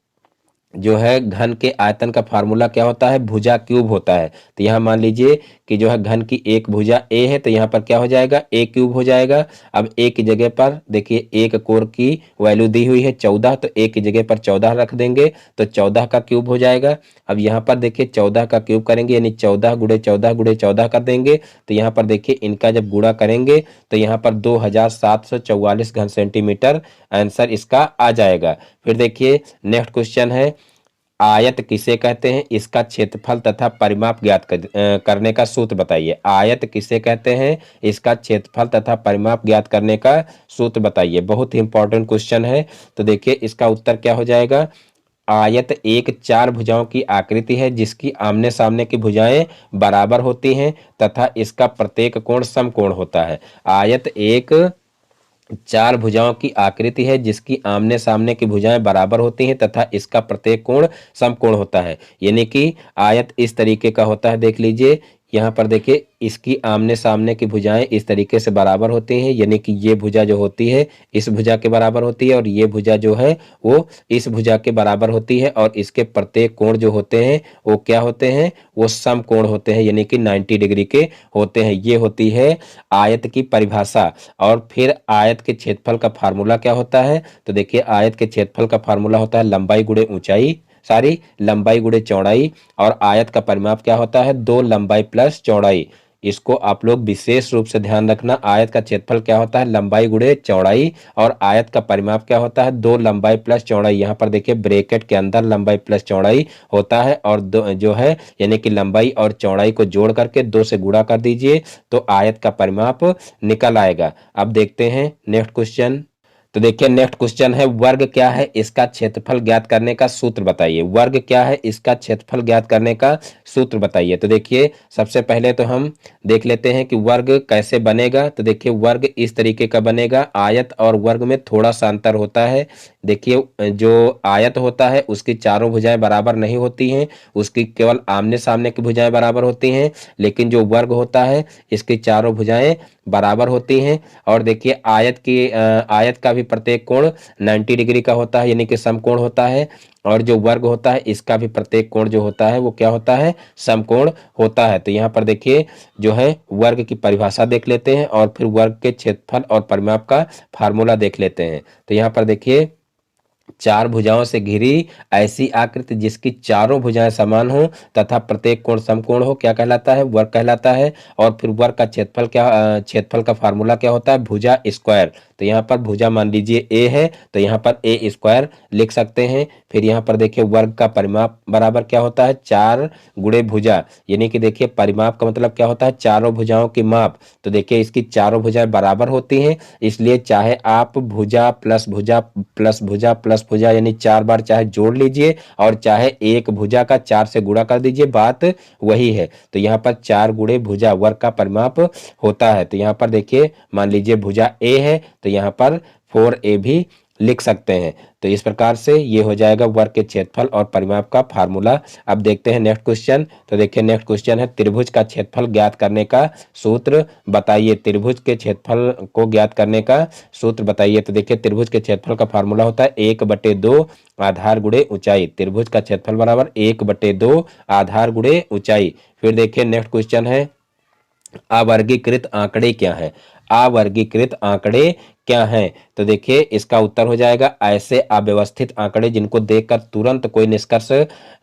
जो है घन के आयतन का फार्मूला क्या होता है, भुजा क्यूब होता है। तो यहाँ मान लीजिए कि जो है घन की एक भुजा ए है तो यहाँ पर क्या हो जाएगा, ए क्यूब हो जाएगा। अब ए की जगह पर देखिए एक कोर की वैल्यू दी हुई है 14, तो ए की जगह पर 14 रख देंगे तो 14 का क्यूब हो जाएगा। अब यहाँ पर देखिए 14 का क्यूब करेंगे यानी 14 गुणे 14 गुणे 14 कर देंगे। तो यहाँ पर देखिए इनका जब गुणा करेंगे तो यहाँ पर 2744 घन सेंटीमीटर आंसर इसका आ जाएगा। फिर देखिए नेक्स्ट क्वेश्चन है, आयत किसे कहते हैं, इसका क्षेत्रफल तथा परिमाप ज्ञात करने का सूत्र बताइए। आयत किसे कहते हैं, इसका क्षेत्रफल तथा परिमाप ज्ञात करने का सूत्र बताइए। बहुत ही इंपॉर्टेंट क्वेश्चन है। तो देखिए इसका उत्तर क्या हो जाएगा, आयत एक चार भुजाओं की आकृति है जिसकी आमने सामने की भुजाएं बराबर होती हैं तथा इसका प्रत्येक कोण समकोण होता है। आयत एक चार भुजाओं की आकृति है जिसकी आमने सामने की भुजाएं बराबर होती हैं तथा इसका प्रत्येक कोण समकोण होता है। यानी कि आयत इस तरीके का होता है, देख लीजिए यहाँ पर देखिए इसकी आमने सामने की भुजाएं इस तरीके से बराबर होती हैं, यानी कि ये भुजा जो होती है इस भुजा के बराबर होती है और ये भुजा जो है वो इस भुजा के बराबर होती है और इसके प्रत्येक कोण जो होते हैं वो क्या होते हैं, वो समकोण होते हैं, यानी कि 90 डिग्री के होते हैं। ये होती है आयत की परिभाषा। और फिर आयत के क्षेत्रफल का फार्मूला क्या होता है, तो देखिए आयत के क्षेत्रफल का फार्मूला होता है लंबाई गुणे ऊंचाई, सारी लंबाई गुणे चौड़ाई, और आयत का परिमाप क्या होता है, 2 लंबाई प्लस चौड़ाई। इसको आप लोग विशेष रूप से ध्यान रखना। आयत का क्षेत्रफल क्या होता है, लंबाई गुणे चौड़ाई, और आयत का परिमाप क्या होता है, 2 लंबाई प्लस चौड़ाई। यहाँ पर देखिए ब्रैकेट के अंदर लंबाई प्लस चौड़ाई होता है और जो है यानी कि लंबाई और चौड़ाई को जोड़ करके 2 से गुणा कर दीजिए तो आयत का परिमाप निकल आएगा। अब देखते हैं नेक्स्ट क्वेश्चन। तो देखिए नेक्स्ट क्वेश्चन है, वर्ग क्या है, इसका क्षेत्रफल ज्ञात करने का सूत्र बताइए। वर्ग क्या है, इसका क्षेत्रफल ज्ञात करने का सूत्र बताइए। तो देखिए सबसे पहले तो हम देख लेते हैं कि वर्ग कैसे बनेगा। तो देखिए वर्ग इस तरीके का बनेगा, आयत और वर्ग में थोड़ा सा अंतर होता है। देखिए जो आयत होता है उसकी चारों भुजाएं बराबर नहीं होती हैं, उसकी केवल आमने सामने की भुजाएं बराबर होती हैं। लेकिन जो वर्ग होता है इसकी चारों भुजाएं बराबर होती हैं। और देखिए आयत का भी प्रत्येक कोण 90 डिग्री का होता है, यानी कि समकोण होता है। और जो वर्ग होता है इसका भी प्रत्येक कोण जो होता है वो क्या होता है, समकोण होता है। तो यहाँ पर देखिए जो है वर्ग की परिभाषा देख लेते हैं और फिर वर्ग के क्षेत्रफल और परिमाप का फार्मूला देख लेते हैं। तो यहाँ पर देखिए चार भुजाओं से घिरी ऐसी आकृति जिसकी चारों भुजाएं समान हो तथा प्रत्येक कोण समकोण हो क्या कहलाता है, वर्ग कहलाता है। और फिर वर्ग का क्षेत्रफल का फार्मूला क्या होता है, भुजा स्क्वायर। तो यहाँ पर भुजा मान लीजिए ए है तो यहाँ पर ए स्क्वायर लिख सकते हैं। फिर यहाँ पर देखिए वर्ग का परिमाप बराबर क्या होता है, 4 गुणे भुजा, यानी कि देखिए परिमाप का मतलब क्या होता है, चारों भुजाओं की माप। तो देखिए इसकी चारों भुजाएं बराबर होती हैं, इसलिए चाहे आप भुजा प्लस भुजा प्लस भुजा प्लस भुजा यानी 4 बार चाहे जोड़ लीजिए और चाहे एक भुजा का 4 से गुणा कर दीजिए, बात वही है। तो यहाँ पर 4 गुणे भुजा वर्ग का परिमाप होता है। तो यहाँ पर देखिए मान लीजिए भुजा ए है तो यहाँ पर 4a भी लिख सकते हैं। तो इस प्रकार से ये हो जाएगा वर्ग के क्षेत्रफल और परिमाप का फार्मूला। अब देखते हैं नेक्स्ट क्वेश्चन। तो देखिए नेक्स्ट क्वेश्चन है, त्रिभुज का क्षेत्रफल ज्ञात करने का सूत्र बताइए। त्रिभुज के क्षेत्रफल को ज्ञात करने का सूत्र बताइए। तो देखिए त्रिभुज के क्षेत्रफल का फार्मूला होता है 1/2 आधार गुणे ऊंचाई। त्रिभुज का क्षेत्रफल बराबर 1/2 आधार गुणे ऊंचाई। फिर देखिए नेक्स्ट क्वेश्चन है, अवर्गीकृत आंकड़े क्या है। अवर्गीकृत आंकड़े क्या हैं, तो देखिए इसका उत्तर हो जाएगा ऐसे अव्यवस्थित आंकड़े जिनको देखकर तुरंत कोई निष्कर्ष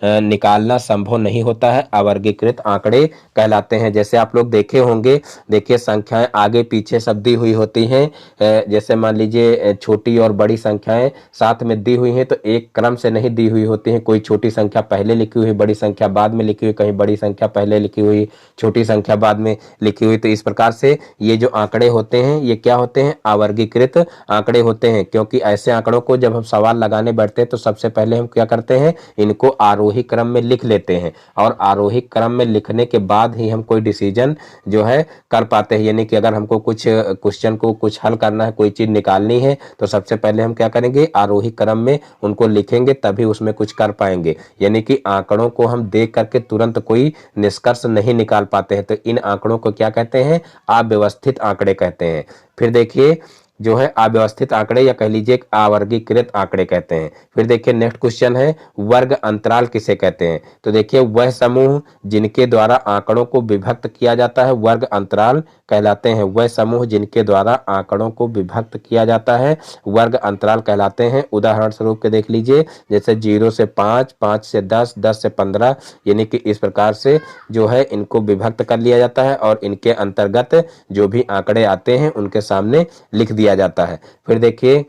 निकालना संभव नहीं होता है, अवर्गीकृत आंकड़े कहलाते हैं। जैसे आप लोग देखे होंगे, देखिए संख्याएं आगे पीछे सब दी हुई होती हैं। जैसे मान लीजिए छोटी और बड़ी संख्याएं साथ में दी हुई हैं तो एक क्रम से नहीं दी हुई होती हैं। कोई छोटी संख्या पहले लिखी हुई, बड़ी संख्या बाद में लिखी हुई, कहीं बड़ी संख्या पहले लिखी हुई, छोटी संख्या बाद में लिखी हुई। तो इस प्रकार से ये जो आंकड़े होते हैं ये क्या होते हैं, अवर्गीकृत आंकड़े आंकड़े होते हैं, क्योंकि ऐसे आंकड़ों को जब हम सवाल लगाने बैठते हैं तो सबसे पहले हम क्या करते हैं, इनको आरोही क्रम में लिख लेते हैं, और आरोही क्रम में लिखने के बाद ही हम कोई डिसीजन जो है कर पाते हैं। यानी कि अगर हमको कुछ क्वेश्चन को कुछ हल करना है, कोई चीज निकालनी है, तो सबसे पहले हम क्या करेंगे, आरोही क्रम में उनको लिखेंगे, तभी उसमें कुछ कर पाएंगे। यानी कि आंकड़ों को हम देख करके तुरंत कोई निष्कर्ष नहीं निकाल पाते हैं, तो इन आंकड़ों को क्या कहते हैं, अव्यवस्थित आंकड़े कहते हैं। फिर देखिए जो है अव्यवस्थित आंकड़े या कह लीजिए अवर्गीकृत आंकड़े कहते हैं। फिर देखिए नेक्स्ट क्वेश्चन है, वर्ग अंतराल किसे कहते हैं। तो देखिए वह समूह जिनके द्वारा आंकड़ों को विभक्त किया जाता है वर्ग अंतराल कहलाते हैं। वह समूह जिनके द्वारा आंकड़ों को विभक्त किया जाता है वर्ग अंतराल कहलाते हैं। उदाहरण स्वरूप के देख लीजिए, जैसे 0 से 5, 5 से 10, 10 से 15, यानी कि इस प्रकार से जो है इनको विभक्त कर लिया जाता है और इनके अंतर्गत जो भी आंकड़े आते हैं उनके सामने लिख दिया जाता है। फिर देखिए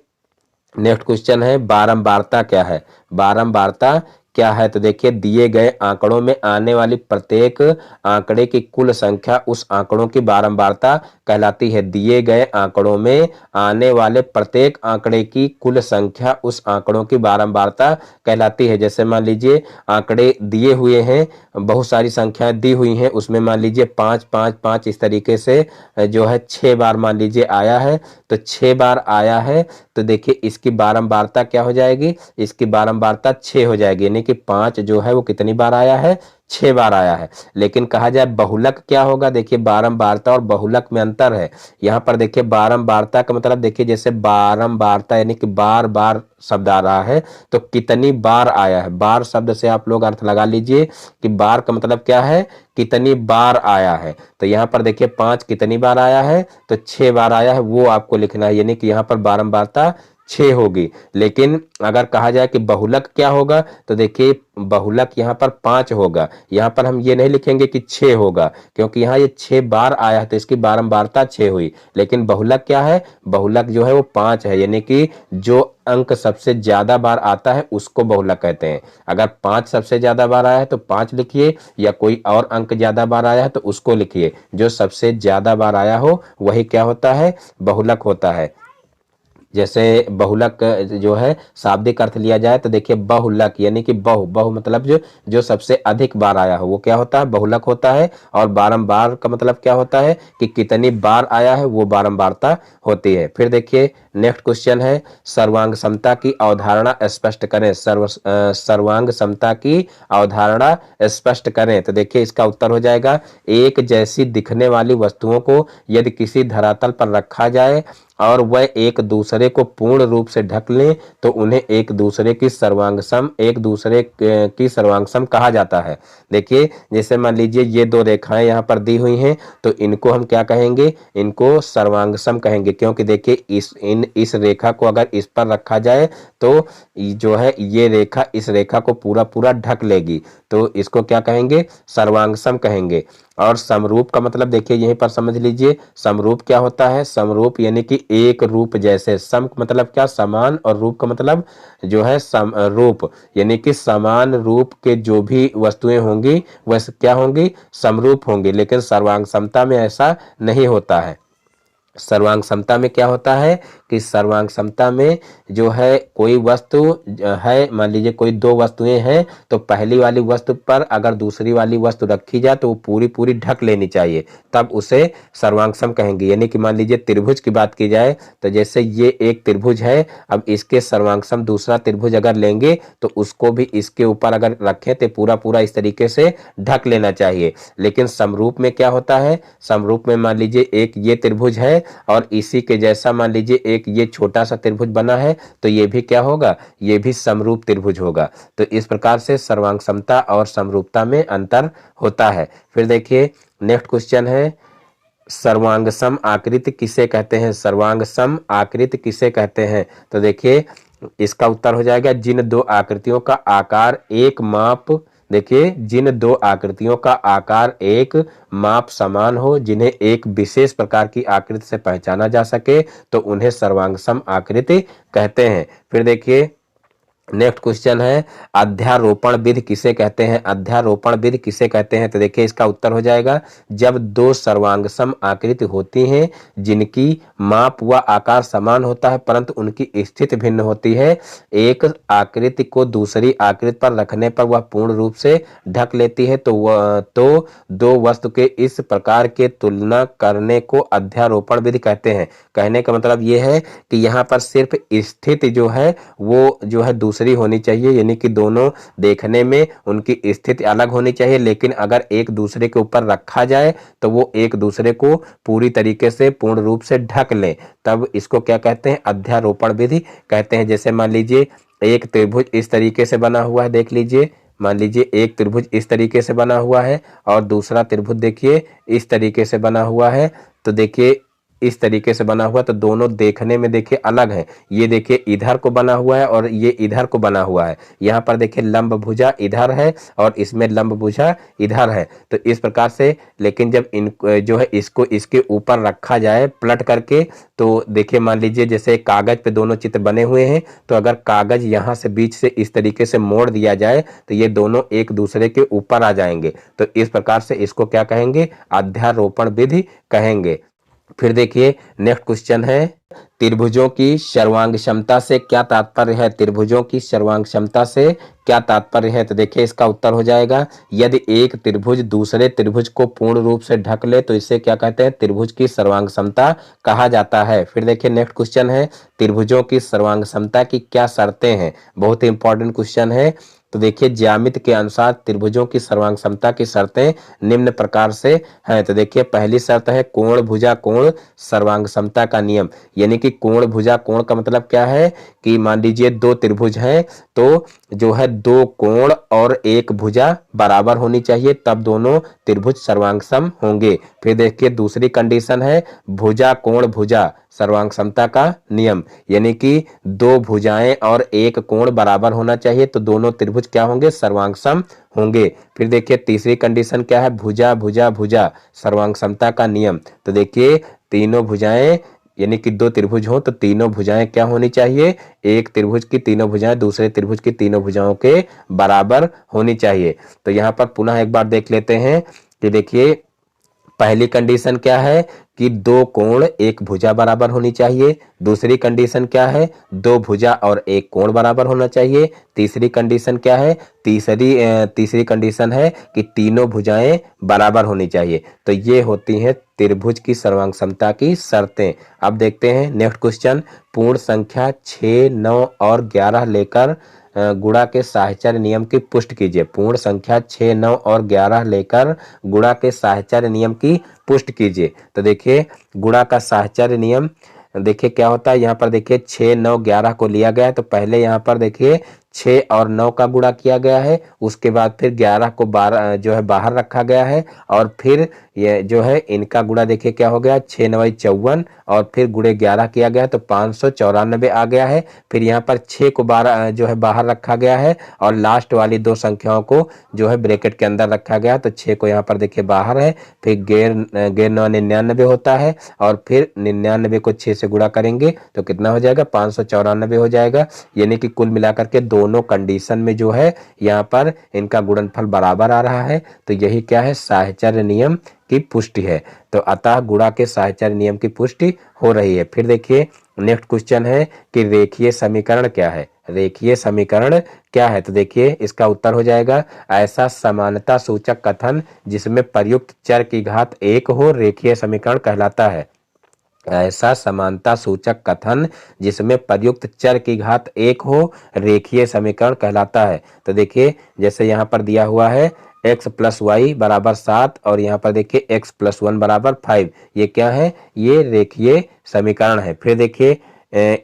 नेक्स्ट क्वेश्चन है, बारंबारता क्या है। बारंबारता क्या है, तो देखिए दिए गए आंकड़ों में आने वाली प्रत्येक आंकड़े की कुल संख्या उस आंकड़ों की बारंबारता कहलाती है। दिए गए आंकड़ों में आने वाले प्रत्येक आंकड़े की कुल संख्या उस आंकड़ों की बारंबारता कहलाती है। जैसे मान लीजिए आंकड़े दिए हुए हैं, बहुत सारी संख्याएं दी हुई हैं, उसमें मान लीजिए 5 5 5 इस तरीके से जो है 6 बार मान लीजिए आया है, तो 6 बार आया है, तो देखिए इसकी बारंबारता क्या हो जाएगी, इसकी बारंबारता 6 हो जाएगी। यानी कि 5 जो है वो कितनी बार आया है, 6 बार आया है। लेकिन कहा जाए बहुलक क्या होगा, देखिए बारंबारता और बहुलक में अंतर है। यहाँ पर देखिए बारंबारता का मतलब देखिए जैसे बारंबारता यानी कि बार बार शब्द आ रहा है, तो कितनी बार आया है। बार शब्द से आप लोग अर्थ लगा लीजिए कि बार का मतलब क्या है, कितनी बार आया है। तो यहाँ पर देखिए 5 कितनी बार आया है, तो 6 बार आया है, वो आपको लिखना है। यानी कि यहाँ पर बारंबारता 6 होगी। लेकिन अगर कहा जाए कि बहुलक क्या होगा, तो देखिए बहुलक यहाँ पर 5 होगा। यहाँ पर हम ये नहीं लिखेंगे कि 6 होगा, क्योंकि यहाँ ये 6 बार आया है तो इसकी बारंबारता 6 हुई। लेकिन बहुलक क्या है, बहुलक जो है वो 5 है। यानी कि जो अंक सबसे ज्यादा बार आता है उसको बहुलक कहते हैं। अगर 5 सबसे ज्यादा बार आया है तो 5 लिखिए, या कोई और अंक ज्यादा बार आया है तो उसको लिखिए। जो सबसे ज्यादा बार आया हो वही क्या होता है, बहुलक होता है। जैसे बहुलक जो है शाब्दिक अर्थ लिया जाए तो देखिए बहुलक यानी कि बहु मतलब जो सबसे अधिक बार आया हो वो क्या होता है, बहुलक होता है। और बारंबार का मतलब क्या होता है कि कितनी बार आया है, वो बारंबारता होती है। फिर देखिए नेक्स्ट क्वेश्चन है, सर्वांग समता की अवधारणा स्पष्ट करें। सर्वांग समता की अवधारणा स्पष्ट करें। तो देखिए इसका उत्तर हो जाएगा, एक जैसी दिखने वाली वस्तुओं को यदि किसी धरातल पर रखा जाए और वह एक दूसरे को पूर्ण रूप से ढक लें तो उन्हें एक दूसरे की सर्वांगसम कहा जाता है। देखिए जैसे मान लीजिए ये दो रेखाएं यहाँ पर दी हुई हैं, तो इनको हम क्या कहेंगे, इनको सर्वांगसम कहेंगे। क्योंकि देखिए इस रेखा को अगर इस पर रखा जाए तो जो है ये रेखा इस रेखा को पूरा पूरा ढक लेगी, तो इसको क्या कहेंगे, सर्वांगसम कहेंगे। और समरूप का मतलब देखिए यहीं पर समझ लीजिए, समरूप क्या होता है, समरूप यानी कि एक रूप जैसे। सम मतलब क्या, समान, और रूप का मतलब जो है रूप, यानी कि समान रूप के जो भी वस्तुएं होंगी वह क्या होंगी, समरूप होंगी। लेकिन सर्वांग समता में ऐसा नहीं होता है। सर्वांग समता में क्या होता है कि सर्वांग समता में जो है कोई वस्तु है, मान लीजिए कोई दो वस्तुएं हैं, तो पहली वाली वस्तु पर अगर दूसरी वाली वस्तु रखी जाए तो वो पूरी पूरी ढक लेनी चाहिए, तब उसे सर्वांगसम कहेंगे। यानी कि मान लीजिए त्रिभुज की बात की जाए तो जैसे ये एक त्रिभुज है, अब इसके सर्वांगसम दूसरा त्रिभुज अगर लेंगे तो उसको भी इसके ऊपर अगर रखें तो पूरा पूरा इस तरीके से ढक लेना चाहिए। लेकिन समरूप में क्या होता है, समरूप में मान लीजिए एक ये त्रिभुज है और इसी के जैसा मान लीजिए एक ये छोटा सा त्रिभुज बना है, तो ये भी क्या होगा, ये भी समरूप त्रिभुज होगा। तो इस प्रकार से सर्वांग समता और समरूपता में अंतर होता है। फिर देखिए नेक्स्ट क्वेश्चन है, सर्वांगसम आकृति किसे कहते हैं। सर्वांगसम आकृति किसे कहते हैं, तो देखिए इसका उत्तर हो जाएगा, जिन दो आकृतियों का आकार एक माप, देखिए जिन दो आकृतियों का आकार एक माप समान हो, जिन्हें एक विशेष प्रकार की आकृति से पहचाना जा सके, तो उन्हें सर्वांगसम आकृति कहते हैं। फिर देखिए नेक्स्ट क्वेश्चन है अध्यारोपण विधि किसे कहते हैं? अध्यारोपण विधि किसे कहते हैं? तो देखिए इसका उत्तर हो जाएगा जब दो सर्वांगसम आकृति होती हैं जिनकी माप व आकार समान होता है परंतु उनकी स्थिति भिन्न होती है, एक आकृति को दूसरी आकृति पर रखने पर वह पूर्ण रूप से ढक लेती है, तो दो वस्तु के इस प्रकार के तुलना करने को अध्यारोपण विधि कहते हैं। कहने का मतलब ये है कि यहाँ पर सिर्फ स्थिति जो है वो जो है दूसरी होनी चाहिए, यानी कि दोनों देखने में उनकी स्थिति अलग होनी चाहिए, लेकिन अगर एक दूसरे के ऊपर रखा जाए तो वो एक दूसरे को पूरी तरीके से पूर्ण रूप से ढक ले, तब इसको क्या कहते हैं? अध्यारोपण विधि कहते हैं। जैसे मान लीजिए एक त्रिभुज इस तरीके से बना हुआ है, देख लीजिए, मान लीजिए एक त्रिभुज इस तरीके से बना हुआ है और दूसरा त्रिभुज देखिए इस तरीके से बना हुआ है, तो देखिए इस तरीके से बना हुआ, तो दोनों देखने में देखिए अलग है। ये देखिए इधर को बना हुआ है और ये इधर को बना हुआ है। यहाँ पर देखिए लंब भुजा इधर है और इसमें लंब भुजा इधर है, तो इस प्रकार से। लेकिन जब इन जो है इसको इसके ऊपर रखा जाए पलट करके, तो देखिए मान लीजिए जैसे कागज पे दोनों चित्र बने हुए हैं, तो अगर कागज यहाँ से बीच से इस तरीके से मोड़ दिया जाए तो ये दोनों एक दूसरे के ऊपर आ जाएंगे, तो इस प्रकार से इसको क्या कहेंगे? अध्यारोपण विधि कहेंगे। फिर देखिए नेक्स्ट क्वेश्चन है त्रिभुजों की सर्वांग क्षमता से क्या तात्पर्य है? त्रिभुजों की सर्वांग क्षमता से क्या तात्पर्य है? तो देखिए इसका उत्तर हो जाएगा यदि एक त्रिभुज दूसरे त्रिभुज को पूर्ण रूप से ढक ले तो इसे क्या कहते हैं? त्रिभुज की सर्वांग क्षमता कहा जाता है। फिर देखिए नेक्स्ट क्वेश्चन है त्रिभुजों की सर्वांग क्षमता की क्या शर्तें हैं? बहुत ही इंपॉर्टेंट क्वेश्चन है। तो देखिए ज्यामिति के अनुसार त्रिभुजों की सर्वांग क्षमता की शर्तें निम्न प्रकार से हैं। तो देखिए पहली शर्त है कोण भुजा कोण सर्वांग क्षमता का नियम, यानी कि कोण भुजा कोण का मतलब क्या है कि मान लीजिए दो त्रिभुज हैं तो जो है दो कोण और एक भुजा बराबर होनी चाहिए, तब दोनों त्रिभुज सर्वांगसम होंगे। फिर देखिए दूसरी कंडीशन है भुजा कोण भुजा सर्वांग क्षमता का नियम, यानी कि दो भुजाएं और एक कोण बराबर होना चाहिए तो दोनों त्रिभुज क्या होंगे? सर्वांगसम होंगे। फिर देखिए तीसरी कंडीशन क्या है? भुजा भुजा भुजा सर्वांग क्षमता का नियम। तो देखिए तीनों भुजाएं यानी कि दो त्रिभुज हो तो तीनों भुजाएं क्या होनी चाहिए? एक त्रिभुज की तीनों भुजाएं दूसरे त्रिभुज की तीनों भुजाओं के बराबर होनी चाहिए। तो यहाँ पर पुनः एक बार देख लेते हैं कि देखिए पहली कंडीशन क्या है कि दो कोण एक भुजा बराबर होनी चाहिए। दूसरी कंडीशन क्या है? दो भुजा और एक कोण बराबर होना चाहिए। तीसरी कंडीशन क्या है? तीसरी कंडीशन है कि तीनों भुजाएं बराबर होनी चाहिए। तो ये होती हैं त्रिभुज की सर्वांग क्षमता की शर्तें। अब देखते हैं नेक्स्ट क्वेश्चन पूर्ण संख्या 6, 9 और 11 लेकर गुणा के साहचर्य नियम की पुष्टि कीजिए। पूर्ण संख्या 6, 9 और 11 लेकर गुणा के साहचर्य नियम की पुष्टि कीजिए। तो देखिए गुणा का साहचर्य नियम देखिए क्या होता है। यहाँ पर देखिए 6, 9, 11 को लिया गया है तो पहले यहाँ पर देखिए 6 और 9 का गुणा किया गया है, उसके बाद फिर 11 को 12 जो है बाहर रखा गया है और फिर ये जो है इनका गुणा देखिए क्या हो गया 6 9 54 और फिर गुणे 11 किया गया तो 594 आ गया है। फिर यहाँ पर 6 को 12 जो है बाहर रखा गया है और लास्ट वाली दो संख्याओं को जो है ब्रैकेट के अंदर रखा गया, तो 6 को यहाँ पर देखिए बाहर है, फिर गैर 9 99 होता है और फिर 99 को 6 से गुणा करेंगे तो कितना हो जाएगा 594 हो जाएगा। यानी कि कुल मिलाकर के दोनों कंडीशन में जो है यहाँ पर इनका गुणनफल बराबर आ रहा है, तो यही क्या है साहचर्य नियम की पुष्टि है। तो अतः गुणा के साहचर्य नियम की पुष्टि हो रही है। फिर देखिए नेक्स्ट क्वेश्चन है कि रेखीय समीकरण क्या है? रेखीय समीकरण क्या है? तो देखिए इसका उत्तर हो जाएगा ऐसा समानता सूचक कथन जिसमें प्रयुक्त चर की घात 1 हो रेखीय समीकरण कहलाता है। ऐसा समानता सूचक कथन जिसमें प्रयुक्त चर की घात 1 हो रेखीय समीकरण कहलाता है। तो देखिए जैसे यहाँ पर दिया हुआ है x + y = 7 और यहाँ पर देखिए x + 1 = 5, ये क्या है? ये रेखीय समीकरण है। फिर देखिए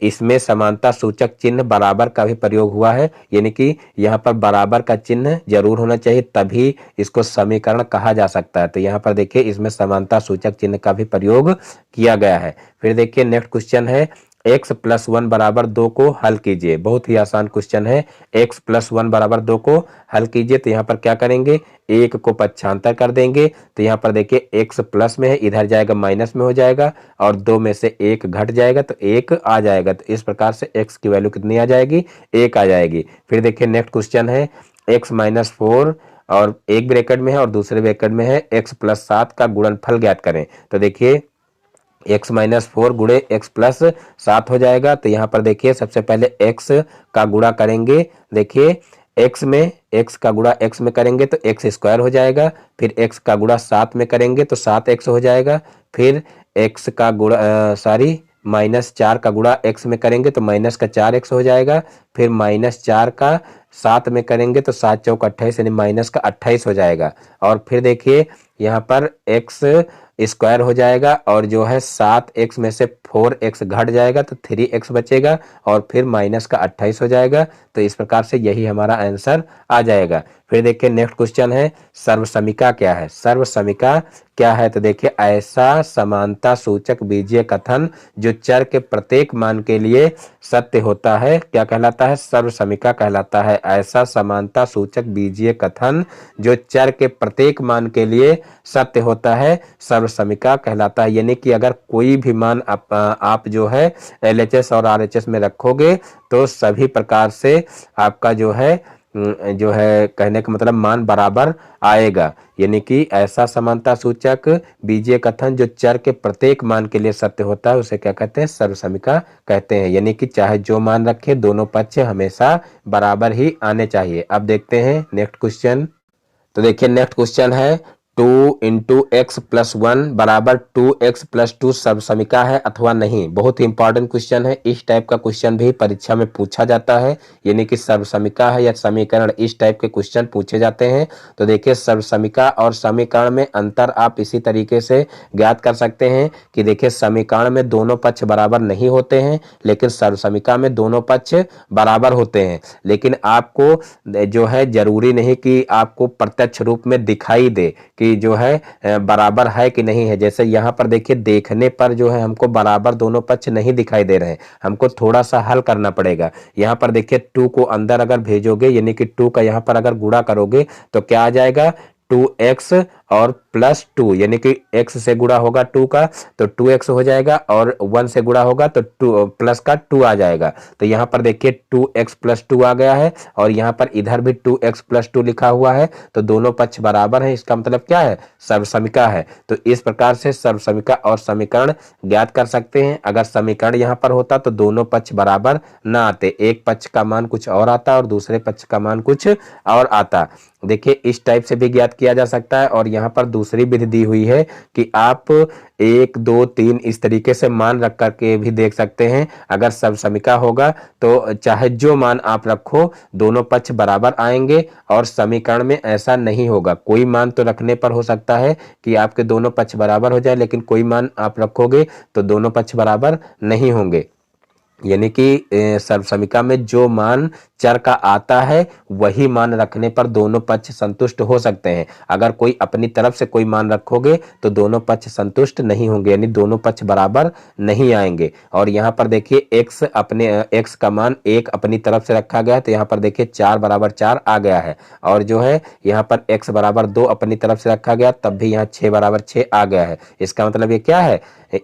इसमें समानता सूचक चिन्ह बराबर का भी प्रयोग हुआ है, यानी कि यहाँ पर बराबर का चिन्ह जरूर होना चाहिए तभी इसको समीकरण कहा जा सकता है। तो यहाँ पर देखिए इसमें समानता सूचक चिन्ह का भी प्रयोग किया गया है। फिर देखिए नेक्स्ट क्वेश्चन है x प्लस 1 बराबर 2 को हल कीजिए। बहुत ही आसान क्वेश्चन है। x प्लस 1 बराबर 2 को हल कीजिए तो यहाँ पर क्या करेंगे, एक को पक्षांतर कर देंगे तो यहाँ पर देखिए x प्लस में है, इधर जाएगा माइनस में हो जाएगा और 2 में से 1 घट जाएगा तो 1 आ जाएगा। तो इस प्रकार से x की वैल्यू कितनी आ जाएगी, 1 आ जाएगी। फिर देखिए नेक्स्ट क्वेश्चन है x माइनस 4 और एक ब्रैकेट में है और दूसरे ब्रैकेट में है x प्लस 7 का गुणनफल ज्ञात करें। तो देखिए x माइनस 4 गुणे x प्लस 7 हो जाएगा। तो यहाँ पर देखिए सबसे पहले x का गुणा करेंगे। देखिए x में x का गुणा x में करेंगे तो x स्क्वायर हो जाएगा। फिर x का गुणा 7 में करेंगे तो 7x हो जाएगा। फिर x का गुणा -4 का गुणा x में करेंगे तो -4x हो जाएगा। फिर -4 का 7 में करेंगे तो 7 चौक 28 यानी -28 हो जाएगा। और फिर देखिए यहाँ पर x स्क्वायर हो जाएगा और जो है 7x में से 4x घट जाएगा तो 3x बचेगा और फिर -28 हो जाएगा। तो इस प्रकार से यही हमारा आंसर आ जाएगा। फिर देखिए नेक्स्ट क्वेश्चन है सर्वसमीका क्या है। सर्वसमीका क्या है तो देखिए ऐसा समानता सूचक बीजीय कथन जो चर के प्रत्येक मान के लिए सत्य होता है, क्या कहलाता है, सर्वसमीका कहलाता है। ऐसा समानता सूचक बीजीय कथन जो चर के प्रत्येक मान के लिए सत्य होता है सर्वसमीका कहलाता है। यानी कि अगर कोई भी मान आप जो है LHS और RHS में रखोगे तो सभी प्रकार से आपका जो है कहने का मतलब मान बराबर आएगा। यानी कि ऐसा समानता सूचक बीजीय कथन जो चर के प्रत्येक मान के लिए सत्य होता है उसे क्या कहते हैं, सर्वसमीका कहते हैं। यानी कि चाहे जो मान रखे दोनों पक्ष हमेशा बराबर ही आने चाहिए। अब देखते हैं नेक्स्ट क्वेश्चन। तो देखिए नेक्स्ट क्वेश्चन है 2 इंटू एक्स प्लस 1 बराबर 2x प्लस 2 सर्वसमीका है अथवा नहीं। बहुत ही इंपॉर्टेंट क्वेश्चन है। इस टाइप का क्वेश्चन भी परीक्षा में पूछा जाता है। यानी कि सर्वसमीका है या समीकरण, इस टाइप के क्वेश्चन पूछे जाते हैं। तो देखिए सर्वसमीका और समीकरण में अंतर आप इसी तरीके से ज्ञात कर सकते हैं कि देखिए समीकरण में दोनों पक्ष बराबर नहीं होते हैं लेकिन सर्वसमीका में दोनों पक्ष बराबर होते हैं। लेकिन आपको जो है जरूरी नहीं कि आपको प्रत्यक्ष रूप में दिखाई दे कि जो है बराबर है कि नहीं है। जैसे यहाँ पर देखिए देखने पर जो है हमको बराबर दोनों पक्ष नहीं दिखाई दे रहे हैं, हमको थोड़ा सा हल करना पड़ेगा। यहाँ पर देखिए 2 को अंदर अगर भेजोगे यानी कि 2 का यहाँ पर अगर गुणा करोगे तो क्या आ जाएगा, 2x और प्लस 2 यानी कि x से गुणा होगा 2 का तो 2x हो जाएगा और 1 से गुणा होगा तो 2 प्लस का 2 आ जाएगा। तो यहाँ पर देखिए 2x प्लस 2 आ गया है और यहाँ पर इधर भी 2x प्लस 2 लिखा हुआ है तो दोनों पक्ष बराबर है। इसका मतलब क्या है, सर्वसमीका है। तो इस प्रकार से सर्वसमीका और समीकरण ज्ञात कर सकते हैं। अगर समीकरण यहाँ पर होता तो दोनों पक्ष बराबर ना आते, एक पक्ष का मान कुछ और आता और दूसरे पक्ष का मान कुछ और आता। देखिए इस टाइप से भी ज्ञात किया जा सकता है। और यहाँ पर दूसरी विधि दी हुई है कि आप 1 2 3 इस तरीके से मान रख करके भी देख सकते हैं। अगर सर्वसमीका होगा तो चाहे जो मान आप रखो दोनों पक्ष बराबर आएंगे और समीकरण में ऐसा नहीं होगा। कोई मान तो रखने पर हो सकता है कि आपके दोनों पक्ष बराबर हो जाए लेकिन कोई मान आप रखोगे तो दोनों पक्ष बराबर नहीं होंगे। यानी कि सर्वसमीका में जो मान चर का आता है वही मान रखने पर दोनों पक्ष संतुष्ट हो सकते हैं। अगर कोई अपनी तरफ से कोई मान रखोगे तो दोनों पक्ष संतुष्ट नहीं होंगे, यानी दोनों पक्ष बराबर नहीं आएंगे। और यहाँ पर देखिए x का मान 1 अपनी तरफ से रखा गया है तो यहाँ पर देखिए 4 बराबर 4 आ गया है। और जो है यहाँ पर x बराबर 2 अपनी तरफ से रखा गया तब भी यहाँ 6 बराबर 6 आ गया है। इसका मतलब ये क्या है,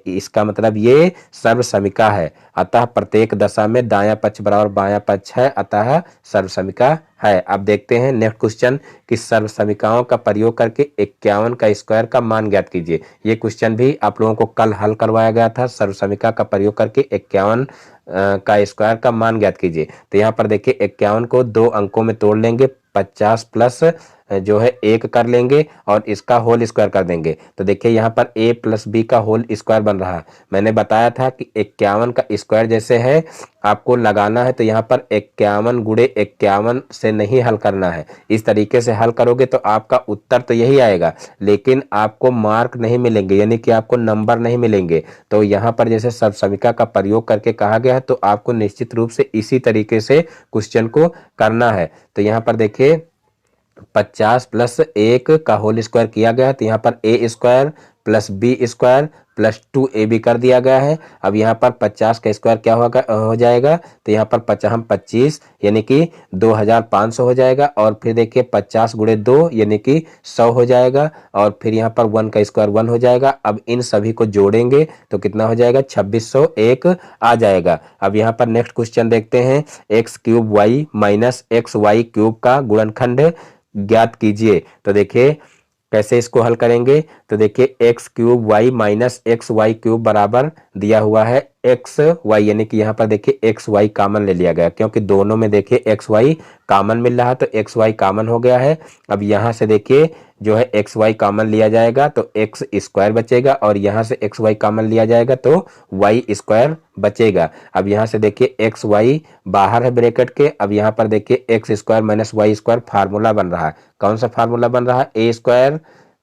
इसका मतलब ये सर्वसमीका है। अतः प्रत्येक दशा में दायां पक्ष बराबर बायां पक्ष है, अतः सर्वसमीका है। अब देखते हैं नेक्स्ट क्वेश्चन कि सर्वसमीकाओं का प्रयोग करके 51 का स्क्वायर का मान ज्ञात कीजिए। ये क्वेश्चन भी आप लोगों को कल हल करवाया गया था। सर्वसमीका का प्रयोग करके 51 का स्क्वायर का मान ज्ञात कीजिए। तो यहाँ पर देखिए 51 को 2 अंकों में तोड़ लेंगे, 50 प्लस जो है 1 कर लेंगे और इसका होल स्क्वायर कर देंगे। तो देखिए यहाँ पर a प्लस b का होल स्क्वायर बन रहा है। मैंने बताया था कि 51 का स्क्वायर जैसे है आपको लगाना है तो यहाँ पर 51 गुणे 51 से नहीं हल करना है। इस तरीके से हल करोगे तो आपका उत्तर तो यही आएगा लेकिन आपको मार्क नहीं मिलेंगे, यानी कि आपको नंबर नहीं मिलेंगे। तो यहाँ पर जैसे सर्वसमीका का प्रयोग करके कहा गया है तो आपको निश्चित रूप से इसी तरीके से क्वेश्चन को करना है। तो यहाँ पर देखिए 50 प्लस 1 का होल स्क्वायर किया गया है तो यहाँ पर a square plus B square plus 2ab कर दिया गया है। अब यहाँ पर 50 का स्क्वायर क्या होगा हो जाएगा, तो यहाँ पर 25 यानी कि 2500 हो जाएगा। और फिर देखिए 50 गुणे 2 यानी कि 100 हो जाएगा। और फिर यहाँ पर 1 का स्क्वायर 1 हो जाएगा। अब इन सभी को जोड़ेंगे तो कितना हो जाएगा, 2601 आ जाएगा। अब यहाँ पर नेक्स्ट क्वेश्चन देखते हैं, X cube Y minus X Y cube का गुणनखंड ज्ञात कीजिए। तो देखिए कैसे इसको हल करेंगे, तो देखिए X cube Y minus X Y cube बराबर दिया हुआ है एक्स वाई, यानी कि यहाँ पर देखिए एक्स वाई कॉमन ले लिया गया, क्योंकि दोनों में देखिए एक्स वाई कॉमन मिल रहा है, तो एक्स वाई कॉमन हो गया है। अब यहाँ से देखिए जो है एक्स वाई कॉमन लिया जाएगा तो एक्स स्क्वायर बचेगा, और यहाँ से एक्स वाई कॉमन लिया जाएगा तो वाई स्क्वायर बचेगा। अब यहाँ से देखिए एक्स वाई बाहर है ब्रैकेट के। अब यहाँ पर देखिए X square minus Y square formula बन रहा है। कौन सा फार्मूला बन रहा है, A square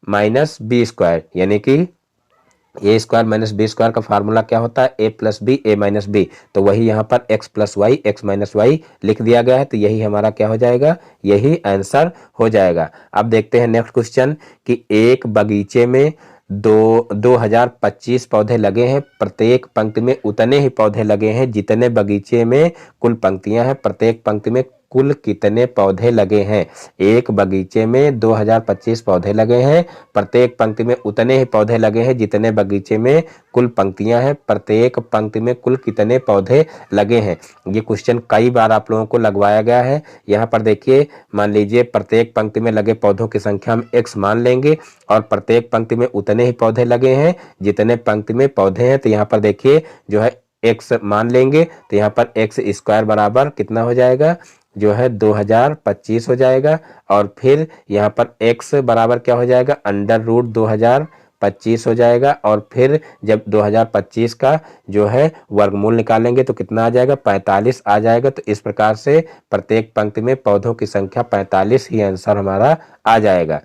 minus B square, यानी कि A square minus B square का फार्मूला क्या होता है, A plus B A minus B. तो वही यहाँ पर X plus Y X minus Y लिख दिया गया है, तो यही हमारा क्या हो जाएगा, यही आंसर हो जाएगा। अब देखते हैं नेक्स्ट क्वेश्चन कि एक बगीचे में 2025 पौधे लगे हैं, प्रत्येक पंक्ति में उतने ही पौधे लगे हैं जितने बगीचे में कुल पंक्तियां हैं, प्रत्येक पंक्ति में कुल कितने पौधे लगे हैं। एक बगीचे में 2025 पौधे लगे हैं, प्रत्येक पंक्ति में उतने ही पौधे लगे हैं जितने बगीचे में कुल पंक्तियां हैं, प्रत्येक पंक्ति में कुल कितने पौधे लगे हैं। ये क्वेश्चन कई बार आप लोगों को लगवाया गया है। यहाँ पर देखिए मान लीजिए प्रत्येक पंक्ति में लगे पौधों की संख्या हम x मान लेंगे, और प्रत्येक पंक्ति में उतने ही पौधे लगे हैं जितने पंक्ति में पौधे हैं, तो यहाँ पर देखिए जो है x मान लेंगे, तो यहाँ पर एक्स स्क्वायर बराबर कितना हो जाएगा, जो है 2025 हो जाएगा। और फिर यहाँ पर x बराबर क्या हो जाएगा, अंडर रूट 2025 हो जाएगा। और फिर जब 2025 का जो है वर्गमूल निकालेंगे तो कितना आ जाएगा, 45 आ जाएगा। तो इस प्रकार से प्रत्येक पंक्ति में पौधों की संख्या 45 ही आंसर हमारा आ जाएगा।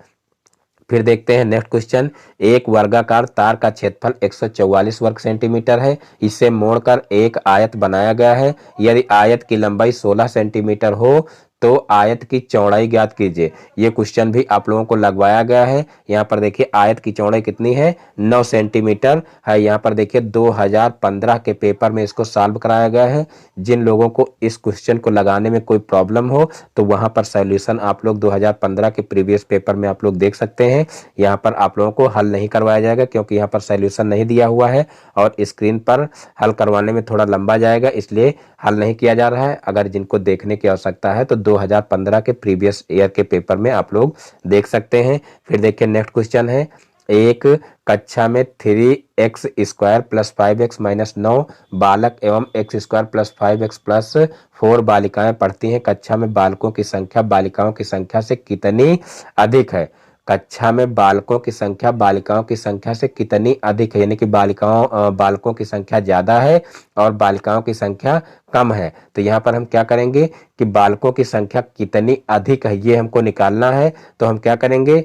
फिर देखते हैं नेक्स्ट क्वेश्चन, एक वर्गाकार तार का क्षेत्रफल 144 वर्ग सेंटीमीटर है, इसे मोड़कर एक आयत बनाया गया है। यदि आयत की लंबाई 16 सेंटीमीटर हो तो आयत की चौड़ाई ज्ञात कीजिए। ये क्वेश्चन भी आप लोगों को लगवाया गया है। यहाँ पर देखिए आयत की चौड़ाई कितनी है, 9 सेंटीमीटर है। यहाँ पर देखिए 2015 के पेपर में इसको सॉल्व कराया गया है। जिन लोगों को इस क्वेश्चन को लगाने में कोई प्रॉब्लम हो तो वहाँ पर सॉल्यूशन आप लोग 2015 के प्रीवियस पेपर में आप लोग देख सकते हैं। यहाँ पर आप लोगों को हल नहीं करवाया जाएगा, क्योंकि यहाँ पर सॉल्यूशन नहीं दिया हुआ है और स्क्रीन पर हल करवाने में थोड़ा लंबा जाएगा, इसलिए हल नहीं किया जा रहा है। अगर जिनको देखने की आवश्यकता है तो 2015 के प्रीवियस ईयर के पेपर में आप लोग देख सकते हैं। फिर देखिए नेक्स्ट क्वेश्चन है, एक कक्षा में 3x square plus 5x minus 9 बालक एवं x square plus 5x plus 4 बालिकाएं पढ़ती हैं। कक्षा में बालकों की संख्या बालिकाओं की संख्या से कितनी अधिक है। कक्षा में बालकों की संख्या बालिकाओं की संख्या से कितनी अधिक है, यानी कि बालकों की संख्या ज्यादा है और बालिकाओं की संख्या कम है। तो यहाँ पर हम क्या करेंगे कि बालकों की संख्या कितनी अधिक है ये हमको निकालना है। तो हम क्या करेंगे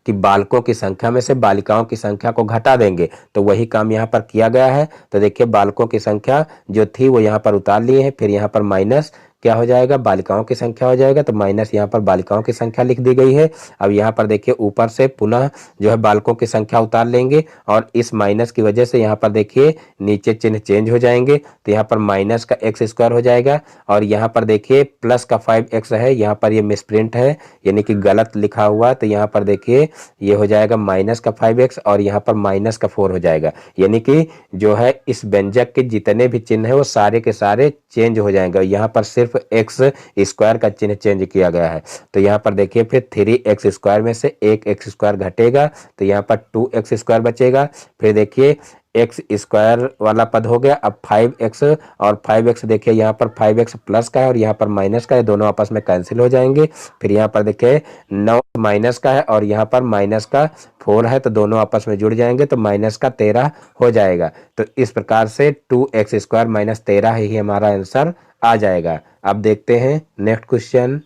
कि बालकों की संख्या में से बालिकाओं की संख्या को घटा देंगे, तो वही काम यहाँ पर किया गया है। तो देखिए बालकों की संख्या जो थी वो यहाँ पर उतार लिए हैं, फिर यहाँ पर माइनस क्या हो जाएगा, बालिकाओं की संख्या हो जाएगा, तो माइनस यहाँ पर बालिकाओं की संख्या लिख दी गई है। अब यहाँ पर देखिए ऊपर से पुनः जो है बालकों की संख्या उतार लेंगे, और इस माइनस की वजह से यहाँ पर देखिए नीचे चिन्ह चेंज हो जाएंगे, तो यहाँ पर माइनस का एक्स स्क्वायर हो जाएगा, और यहाँ पर देखिए प्लस का 5x है, यहाँ पर ये मिसप्रिंट है यानी कि गलत लिखा हुआ, तो यहाँ पर देखिए ये हो जाएगा माइनस का 5x और यहाँ पर माइनस का 4 हो जाएगा। यानी कि जो है इस व्यंजक के जितने भी चिन्ह है वो सारे के सारे चेंज हो जाएंगे। यहाँ पर सिर्फ एक्स स्क्वायर का चिन्ह चेंज किया गया है। तो यहाँ पर देखिए फिर 3x स्क्वायर में से एक एक्स स्क्वायर घटेगा, तो यहाँ पर 2x स्क्वायर बचेगा। फिर देखिए एक्स स्क्वायर वाला पद हो गया। अब 5x और 5x देखिए यहाँ पर 5x प्लस का है और यहाँ पर माइनस का है, दोनों आपस में कैंसिल हो जाएंगे। फिर यहाँ पर देखिए 9 माइनस का है और यहाँ पर माइनस का 4 है, तो दोनों आपस में जुड़ जाएंगे, तो माइनस का 13 हो जाएगा। तो इस प्रकार से 2x स्क्वायर माइनस 13 ही हमारा आंसर आ जाएगा। अब देखते हैं नेक्स्ट क्वेश्चन।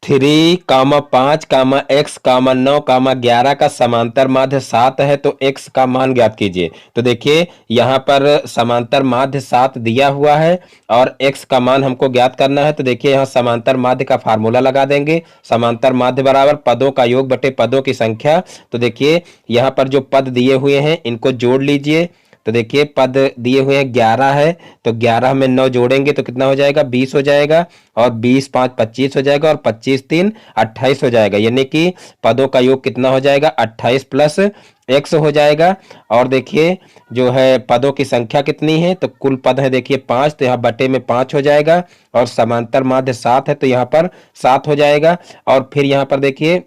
3,5,x,9,11 का समांतर माध्य 7 है तो x का मान ज्ञात कीजिए। तो देखिए यहाँ पर समांतर माध्य 7 दिया हुआ है और x का मान हमको ज्ञात करना है। तो देखिए यहाँ समांतर माध्य का फार्मूला लगा देंगे। समांतर माध्य बराबर पदों का योग बटे पदों की संख्या। तो देखिए यहाँ पर जो पद दिए हुए हैं इनको जोड़ लीजिए। तो देखिए पद दिए हुए हैं 11 है, तो 11 में 9 जोड़ेंगे तो कितना हो जाएगा, 20 हो जाएगा। और 20 5 25 हो जाएगा और 25 3 28 हो जाएगा। यानी कि पदों का योग कितना हो जाएगा, 28 प्लस x हो जाएगा। और देखिए जो है पदों की संख्या कितनी है, तो कुल पद है देखिए 5, तो यहाँ बटे में 5 हो जाएगा। और समांतर माध्य 7 है तो यहाँ पर 7 हो जाएगा। और फिर यहाँ पर देखिए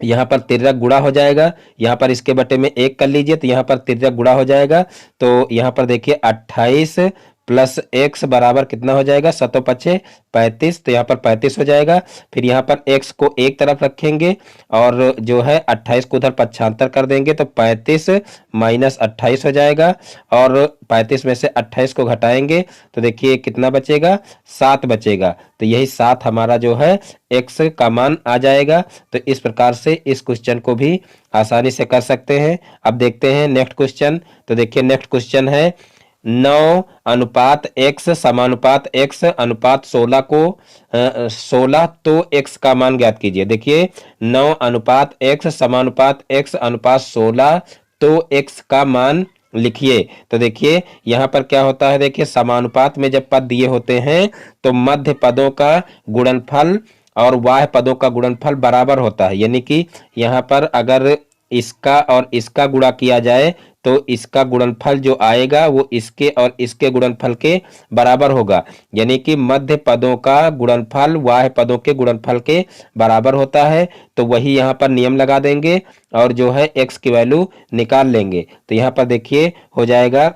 यहाँ पर तिर्यक गुणा हो जाएगा, यहाँ पर इसके बटे में 1 कर लीजिए तो यहाँ पर तिर्यक गुणा हो जाएगा। तो यहाँ पर देखिए 28 प्लस x बराबर कितना हो जाएगा, 7 पचे 35, तो यहाँ पर 35 हो जाएगा। फिर यहाँ पर x को एक तरफ रखेंगे और जो है 28 को उधर पक्षांतर कर देंगे तो 35 माइनस 28 हो जाएगा। और 35 में से 28 को घटाएंगे तो देखिए कितना बचेगा, 7 बचेगा। तो यही 7 हमारा जो है x का मान आ जाएगा। तो इस प्रकार से इस क्वेश्चन को भी आसानी से कर सकते हैं। अब देखते हैं नेक्स्ट क्वेश्चन। तो देखिए नेक्स्ट क्वेश्चन है 9 अनुपात x समानुपात x अनुपात 16 को 16 तो x का मान ज्ञात कीजिए। देखिए 9 अनुपात x समानुपात x अनुपात 16 तो x का मान लिखिए। तो देखिए यहाँ पर क्या होता है, देखिए समानुपात में जब पद दिए होते हैं तो मध्य पदों का गुणनफल और बाह्य पदों का गुणनफल बराबर होता है। यानी कि यहाँ पर अगर इसका और इसका गुणा किया जाए तो इसका गुणनफल जो आएगा वो इसके और इसके गुणनफल के बराबर होगा। यानी कि मध्य पदों का गुणनफल बाह्य पदों के गुणनफल के बराबर होता है। तो वही यहाँ पर नियम लगा देंगे और जो है x की वैल्यू निकाल लेंगे। तो यहाँ पर देखिए हो जाएगा,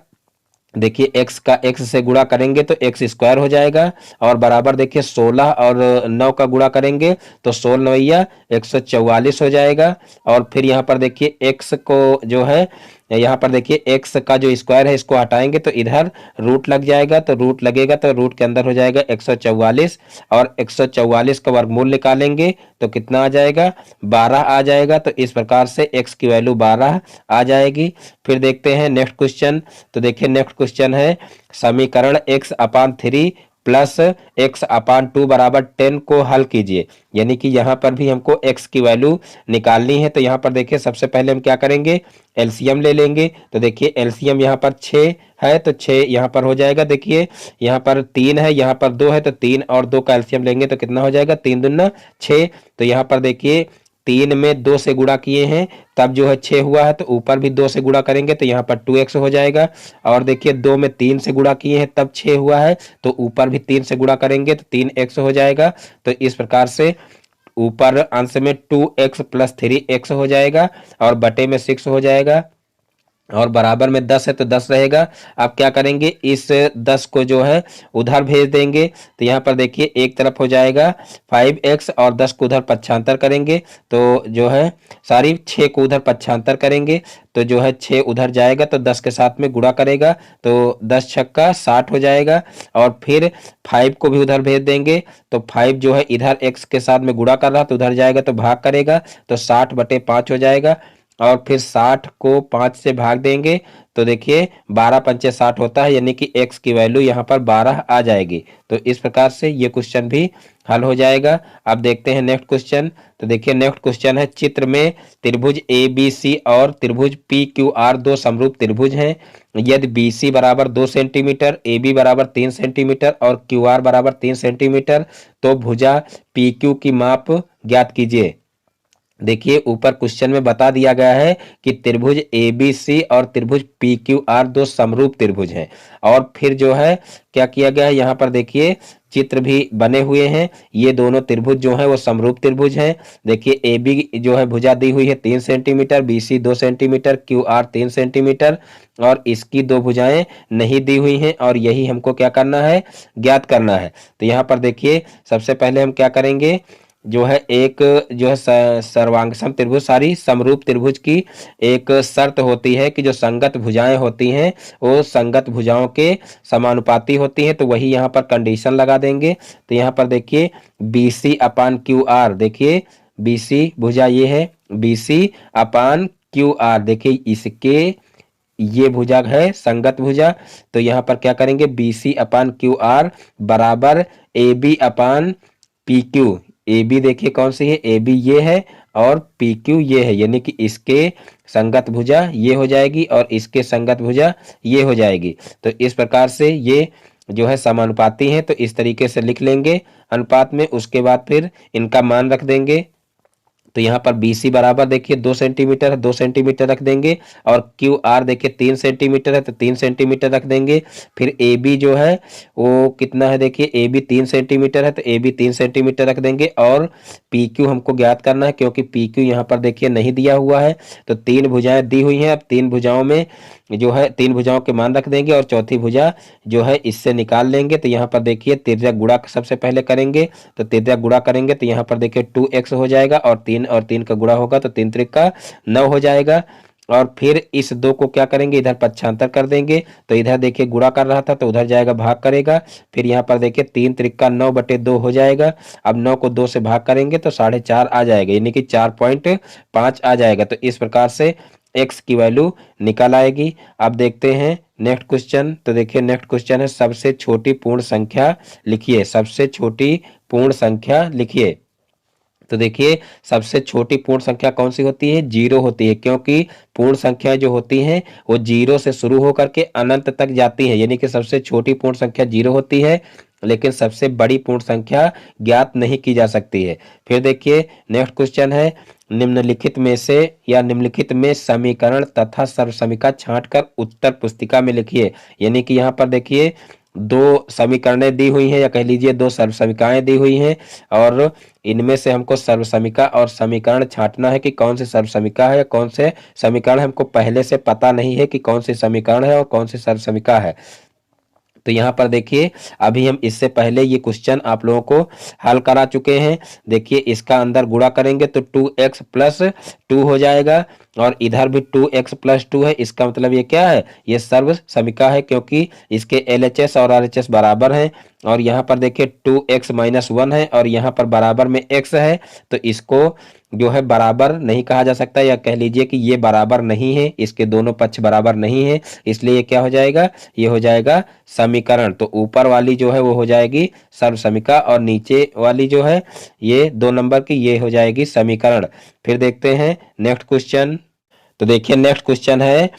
देखिए x का x से गुणा करेंगे तो x स्क्वायर हो जाएगा और बराबर देखिए 16 और 9 का गुणा करेंगे तो 16 9 144 हो जाएगा। और फिर यहाँ पर देखिए x को जो है यहाँ पर देखिए x का जो स्क्वायर है इसको हटाएंगे तो इधर रूट लग जाएगा, तो रूट लगेगा तो रूट के अंदर हो जाएगा 144 और 144 का वर्गमूल निकालेंगे तो कितना आ जाएगा, 12 आ जाएगा। तो इस प्रकार से x की वैल्यू 12 आ जाएगी। फिर देखते हैं नेक्स्ट क्वेश्चन। तो देखिए नेक्स्ट क्वेश्चन है समीकरण x/3 प्लस x/2 बराबर 10 को हल कीजिए। यानी कि यहाँ पर भी हमको x की वैल्यू निकालनी है। तो यहाँ पर देखिए सबसे पहले हम क्या करेंगे, एलसीएम ले लेंगे। तो देखिए एलसीएम यहाँ पर 6 है तो 6 यहाँ पर हो जाएगा। देखिए यहाँ पर 3 है, यहाँ पर 2 है तो 3 और 2 का एलसीएम लेंगे तो कितना हो जाएगा, 3 दूना 6। तो यहाँ पर देखिए 3 में 2 से गुणा किए हैं तब जो है 6 हुआ है, तो ऊपर भी 2 से गुणा करेंगे तो यहाँ पर 2x हो जाएगा। और देखिए 2 में 3 से गुणा किए हैं तब 6 हुआ है, तो ऊपर भी 3 से गुणा करेंगे तो 3x हो जाएगा। तो इस प्रकार से ऊपर अंश में 2x प्लस 3x हो जाएगा और बटे में 6 हो जाएगा और बराबर में 10 है तो 10 रहेगा। अब क्या करेंगे, इस 10 को जो है उधर भेज देंगे। तो यहाँ पर देखिए एक तरफ हो जाएगा 5x और 10 को उधर पक्षांतर करेंगे तो जो है 6 को उधर पक्षांतर करेंगे तो जो है 6 उधर जाएगा तो 10 के साथ में गुणा करेगा तो 10 छक्का 60 हो जाएगा। और फिर 5 को भी उधर भेज देंगे तो 5 जो है इधर x के साथ में गुणा कर रहा तो उधर जाएगा तो भाग करेगा तो 60/5 हो जाएगा। और फिर 60 को 5 से भाग देंगे तो देखिए 12 पंचे 60 होता है, यानी कि x की वैल्यू यहाँ पर 12 आ जाएगी। तो इस प्रकार से ये क्वेश्चन भी हल हो जाएगा। अब देखते हैं नेक्स्ट क्वेश्चन। तो देखिए नेक्स्ट क्वेश्चन है चित्र में त्रिभुज ABC और त्रिभुज PQR दो समरूप त्रिभुज हैं। यदि BC बराबर 2 सेंटीमीटर, AB बराबर 3 सेंटीमीटर और QR बराबर 3 सेंटीमीटर तो भुजा PQ की माप ज्ञात कीजिए। देखिए ऊपर क्वेश्चन में बता दिया गया है कि त्रिभुज ABC और त्रिभुज PQR दो समरूप त्रिभुज हैं। और फिर जो है क्या किया गया है, यहाँ पर देखिए चित्र भी बने हुए हैं। ये दोनों त्रिभुज जो है वो समरूप त्रिभुज हैं। देखिए AB जो है भुजा दी हुई है 3 centimetre, BC 2 centimetre, QR 3 centimetre और इसकी दो भुजाएं नहीं दी हुई हैं और यही हमको क्या करना है, ज्ञात करना है। तो यहाँ पर देखिए सबसे पहले हम क्या करेंगे, जो है एक जो है सर्वांग सम त्रिभुज सारी समरूप त्रिभुज की एक शर्त होती है कि जो संगत भुजाएं होती हैं वो संगत भुजाओं के समानुपाती होती हैं। तो वही यहाँ पर कंडीशन लगा देंगे। तो यहाँ पर देखिए बी सी अपान क्यू आर, देखिए बी सी भुजा ये है, बी सी अपान क्यू आर, देखिए इसके ये भुजा है संगत भुजा। तो यहाँ पर क्या करेंगे, बी सी अपान क्यू आर बराबर a b upon p q. A b देखिए कौन सी है, ए बी ये है और पी क्यू ये है, यानी कि इसके संगत भुजा ये हो जाएगी और इसके संगत भुजा ये हो जाएगी। तो इस प्रकार से ये जो है समानुपाती हैं। तो इस तरीके से लिख लेंगे अनुपात में। उसके बाद फिर इनका मान रख देंगे। तो यहाँ पर बी सी बराबर देखिए 2 सेंटीमीटर है, 2 सेंटीमीटर रख देंगे। और क्यू आर देखिए 3 सेंटीमीटर है तो 3 सेंटीमीटर रख देंगे। फिर ए बी जो है वो कितना है, देखिए ए बी 3 सेंटीमीटर है तो ए बी 3 सेंटीमीटर रख देंगे। और पी क्यू हमको ज्ञात करना है क्योंकि पी क्यू यहाँ पर देखिए नहीं दिया हुआ है। तो 3 भुजाएं दी हुई हैं। अब 3 भुजाओं में जो है 3 भुजाओं के मान रख देंगे और चौथी भुजा जो है इससे निकाल लेंगे। तो यहाँ पर देखिए तिर्यक गुणा सबसे पहले करेंगे। तो तिर्यक गुणा करेंगे तो यहाँ पर देखिए 2x हो जाएगा और 3 का गुणा होगा तो 3 त्रिक का 9 हो जाएगा। और फिर इस 2 को क्या करेंगे, इधर पक्षांतर कर देंगे। तो इधर देखिए गुणा कर रहा था तो उधर जाएगा भाग करेगा। फिर यहाँ पर देखिए 3 त्रिक का 9/2 हो जाएगा। अब 9 को 2 से भाग करेंगे तो 4.5 आ जाएगा, यानी कि 4.5 आ जाएगा। तो इस प्रकार से x की वैल्यू निकल आएगी। अब देखते हैं नेक्स्ट क्वेश्चन। तो देखिए नेक्स्ट क्वेश्चन है सबसे छोटी पूर्ण संख्या लिखिए, सबसे छोटी पूर्ण संख्या लिखिए। तो देखिए सबसे छोटी पूर्ण संख्या कौन सी होती है, 0 होती है, क्योंकि पूर्ण संख्या जो होती हैं वो 0 से शुरू होकर के अनंत तक जाती है, यानी कि सबसे छोटी पूर्ण संख्या 0 होती है। लेकिन सबसे बड़ी पूर्ण संख्या ज्ञात नहीं की जा सकती है। फिर देखिए नेक्स्ट क्वेश्चन है निम्नलिखित में से या निम्नलिखित में समीकरण तथा सर्वसमीका छांटकर उत्तर पुस्तिका में लिखिए। यानी कि यहाँ पर देखिए 2 समीकरणें दी हुई हैं या कह लीजिए 2 सर्वसमीकाएं दी हुई हैं और इनमें से हमको सर्वसमीका और समीकरण छांटना है कि कौन सी सर्वसमीका है, कौन से समीकरण। हमको पहले से पता नहीं है कि कौन सी समीकरण है और कौन सी सर्वसमीका है। तो यहाँ पर देखिए अभी हम इससे पहले ये क्वेश्चन आप लोगों को हल करा चुके हैं। देखिए इसका अंदर गुणा करेंगे तो 2x + 2 हो जाएगा और इधर भी 2x + 2 है। इसका मतलब ये क्या है, ये सर्व समीका है क्योंकि इसके LHS और RHS बराबर हैं। और यहाँ पर देखिए 2x - 1 है और यहाँ पर बराबर में x है। तो इसको जो है बराबर नहीं कहा जा सकता, या कह लीजिए कि ये बराबर नहीं है, इसके दोनों पक्ष बराबर नहीं है, इसलिए ये क्या हो जाएगा, ये हो जाएगा समीकरण। तो ऊपर वाली जो है वो हो जाएगी सर्व समीका और नीचे वाली जो है ये 2 नंबर की ये हो जाएगी समीकरण। फिर देखते हैं नेक्स्ट क्वेश्चन। तो देखिए नेक्स्ट क्वेश्चन है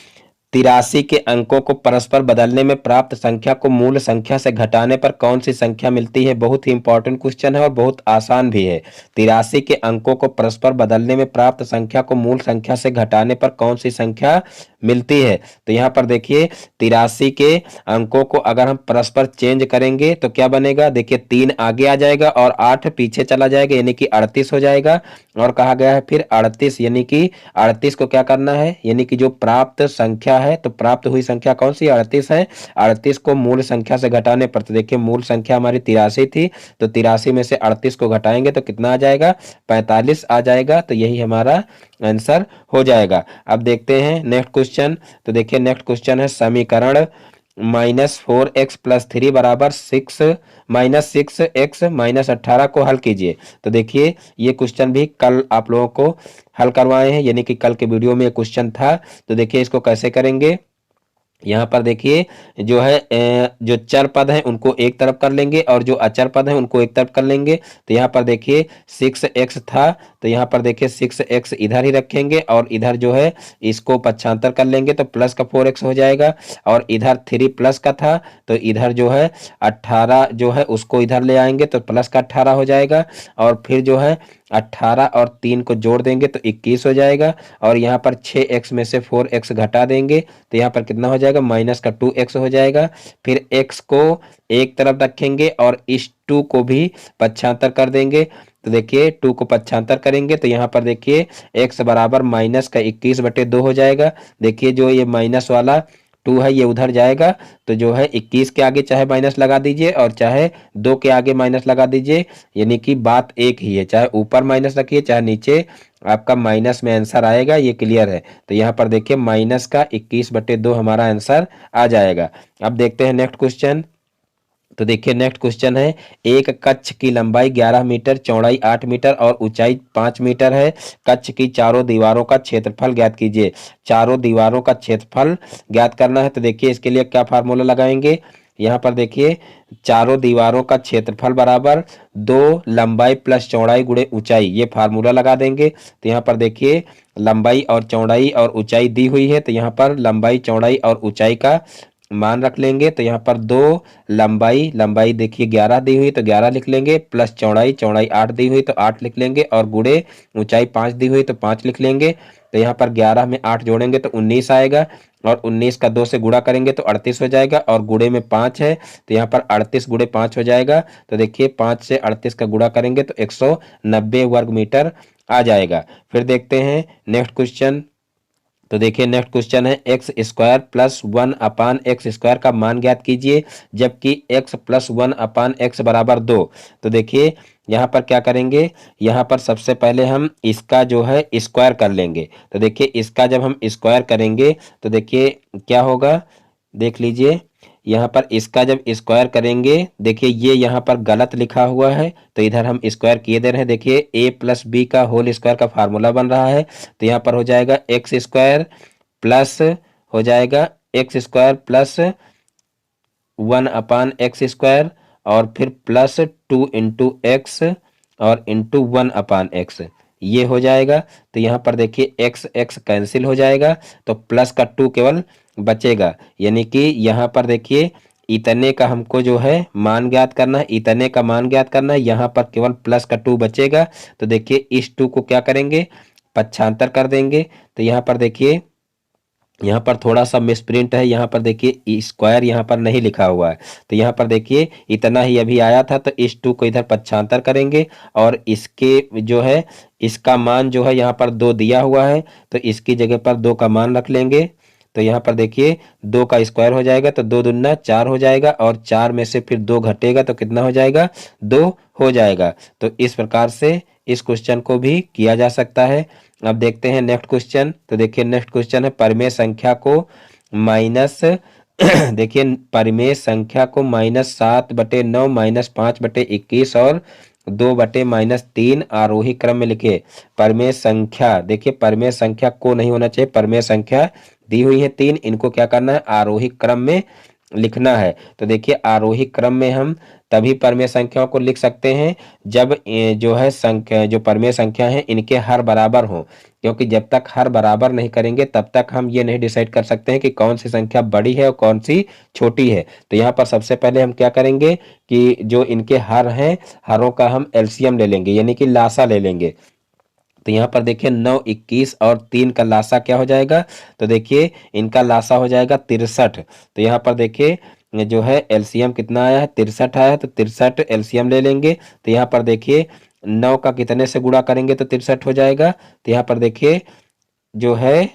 83 के अंकों को परस्पर बदलने में प्राप्त संख्या को मूल संख्या से घटाने पर कौन सी संख्या मिलती है। बहुत ही इंपॉर्टेंट क्वेश्चन है और बहुत आसान भी है। 83 के अंकों को परस्पर बदलने में प्राप्त संख्या को मूल संख्या से घटाने पर कौन सी संख्या मिलती है। तो यहाँ पर देखिए 83 के अंकों को अगर हम परस्पर चेंज करेंगे तो क्या बनेगा, देखिए 3 आगे आ जाएगा और 8 पीछे चला जाएगा, यानी कि 38 हो जाएगा। और कहा गया है फिर 38, यानी कि 38 को क्या करना है, यानी कि जो प्राप्त संख्या है, तो प्राप्त हुई संख्या कौन सी 38 है, 38 को मूल संख्या से घटाने पर, तो देखिए मूल संख्या हमारी 83 थी, तो 83 में से 38 को घटाएंगे तो कितना आ जाएगा, 45 आ जाएगा। तो यही हमारा आंसर हो जाएगा। अब देखते हैं नेक्स्ट क्वेश्चन। तो देखिए नेक्स्ट क्वेश्चन है समीकरण -4x + 3 बराबर 6 -6x - 18 को हल कीजिए। तो देखिए ये क्वेश्चन भी कल आप लोगों को हल करवाए हैं, यानी कि कल के वीडियो में ये क्वेश्चन था। तो देखिए इसको कैसे करेंगे, यहाँ पर देखिए जो है जो चर पद हैं उनको एक तरफ कर लेंगे और जो अचर पद हैं उनको एक तरफ कर लेंगे। तो यहाँ पर देखिए 6x था, तो यहाँ पर देखिए 6x इधर ही रखेंगे और इधर जो है इसको पक्षांतर कर लेंगे तो प्लस का 4x हो जाएगा। और इधर 3 प्लस का था तो इधर जो है 18 जो है उसको इधर ले आएंगे तो प्लस का 18 हो जाएगा। और फिर जो है 18 और 3 को जोड़ देंगे तो 21 हो जाएगा। और यहाँ पर 6x में से 4x घटा देंगे तो यहाँ पर कितना हो जाएगा, माइनस का 2x हो जाएगा। फिर x को एक तरफ रखेंगे और इस 2 को भी पक्षांतर कर देंगे। तो देखिए 2 को पक्षांतर करेंगे तो यहाँ पर देखिए x बराबर -21/2 हो जाएगा। देखिए जो ये माइनस वाला 2 है ये उधर जाएगा, तो जो है 21 के आगे चाहे माइनस लगा दीजिए और चाहे 2 के आगे माइनस लगा दीजिए, यानी कि बात एक ही है, चाहे ऊपर माइनस रखिए चाहे नीचे, आपका माइनस में आंसर आएगा, ये क्लियर है। तो यहाँ पर देखिए माइनस का 21/2 हमारा आंसर आ जाएगा। अब देखते हैं नेक्स्ट क्वेश्चन। तो देखिए नेक्स्ट क्वेश्चन है, एक कक्ष की लंबाई 11 मीटर, चौड़ाई 8 मीटर और ऊंचाई 5 मीटर है। कक्ष की चारों दीवारों का क्षेत्रफल ज्ञात कीजिए। चारों दीवारों का क्षेत्रफल ज्ञात करना है, तो देखिए इसके लिए क्या फार्मूला लगाएंगे। यहाँ पर देखिए चारों दीवारों का क्षेत्रफल बराबर 2 लंबाई प्लस चौड़ाई गुणे ऊंचाई, ये फार्मूला लगा देंगे। तो यहाँ पर देखिए लंबाई और चौड़ाई और ऊंचाई दी हुई है, तो यहाँ पर लंबाई चौड़ाई और ऊंचाई का मान रख लेंगे। तो यहाँ पर 2 लंबाई देखिए 11 दी हुई तो 11 लिख लेंगे, प्लस चौड़ाई 8 दी हुई तो 8 लिख लेंगे, और गुणे ऊंचाई 5 दी हुई तो 5 लिख लेंगे। तो यहाँ पर 11 में 8 जोड़ेंगे तो 19 आएगा, और 19 का 2 से गुणा करेंगे तो 38 हो जाएगा, और गुणे में 5 है तो यहाँ पर 38 गुणे 5 हो जाएगा। तो देखिए 5 से 38 का गुणा करेंगे तो 190 वर्ग मीटर आ जाएगा। फिर देखते हैं नेक्स्ट क्वेश्चन। तो देखिए नेक्स्ट क्वेश्चन है, एक्स स्क्वायर प्लस 1/x² का मान ज्ञात कीजिए, जबकि x प्लस 1/x बराबर 2। तो देखिए यहाँ पर क्या करेंगे, यहाँ पर सबसे पहले हम इसका जो है स्क्वायर कर लेंगे। तो देखिए इसका जब हम स्क्वायर करेंगे तो देखिए क्या होगा, देख लीजिए। यहाँ पर इसका जब स्क्वायर करेंगे, देखिए ये यहाँ पर गलत लिखा हुआ है, तो इधर हम स्क्वायर किए दे रहे हैं। देखिए a प्लस बी का होल स्क्वायर का फार्मूला बन रहा है, तो यहाँ पर हो जाएगा एक्स स्क्वायर प्लस, हो जाएगा एक्स स्क्वायर प्लस 1/x², और फिर प्लस 2 इंटू एक्स और इंटू 1/x, ये हो जाएगा। तो यहाँ पर देखिए एक्स एक्स कैंसिल हो जाएगा, तो प्लस का 2 केवल बचेगा, यानी कि यहाँ पर देखिए इतने का हमको जो है मान ज्ञात करना है, इतने का मान ज्ञात करना है, यहाँ पर केवल प्लस का 2 बचेगा। तो देखिए इस 2 को क्या करेंगे, पक्षांतर कर देंगे। तो यहाँ पर देखिए यहाँ पर थोड़ा सा मिसप्रिंट है, यहाँ पर देखिए स्क्वायर यहाँ पर नहीं लिखा हुआ है, तो यहाँ पर देखिए इतना ही अभी आया था, तो इस 2 को इधर पक्षांतर करेंगे, और इसके जो है इसका मान जो है यहाँ पर 2 दिया हुआ है, तो इसकी जगह पर 2 का मान रख लेंगे। तो यहाँ पर देखिए 2 का स्क्वायर हो जाएगा तो 2 दूना 4 हो जाएगा, और 4 में से फिर 2 घटेगा तो कितना हो जाएगा, 2 हो जाएगा। तो इस प्रकार से इस क्वेश्चन को भी किया जा सकता है। अब देखते हैं नेक्स्ट क्वेश्चन। तो देखिए नेक्स्ट क्वेश्चन है, परिमेय संख्या को माइनस देखिए परिमेय संख्या को -7/9 -5/21 और 2/-3 आरोही क्रम में लिखे। परिमेय संख्या, देखिए परिमेय संख्या को नहीं होना चाहिए, परिमेय संख्या दी हुई है 3, इनको क्या करना है, आरोही क्रम में लिखना है। तो देखिए आरोही क्रम में हम तभी परिमेय संख्याओं को लिख सकते हैं जब जो है संख्या, जो परिमेय संख्या है इनके हर बराबर हो, क्योंकि जब तक हर बराबर नहीं करेंगे तब तक हम ये नहीं डिसाइड कर सकते हैं कि कौन सी संख्या बड़ी है और कौन सी छोटी है। तो यहाँ पर सबसे पहले हम क्या करेंगे कि जो इनके हर हैं, हरों का हम एलसीएम ले लेंगे, यानी कि लासा ले लेंगे। तो यहाँ पर देखिए 9, 21 और 3 का लासा क्या हो जाएगा, तो देखिए इनका लासा हो जाएगा 63। तो यहाँ पर देखिए जो है एलसीएम कितना आया है, 63 आया है, तो 63 एलसीएम ले लेंगे। तो यहाँ पर देखिए 9 का कितने से गुणा करेंगे तो 63 हो जाएगा। तो यहाँ पर देखिए जो है,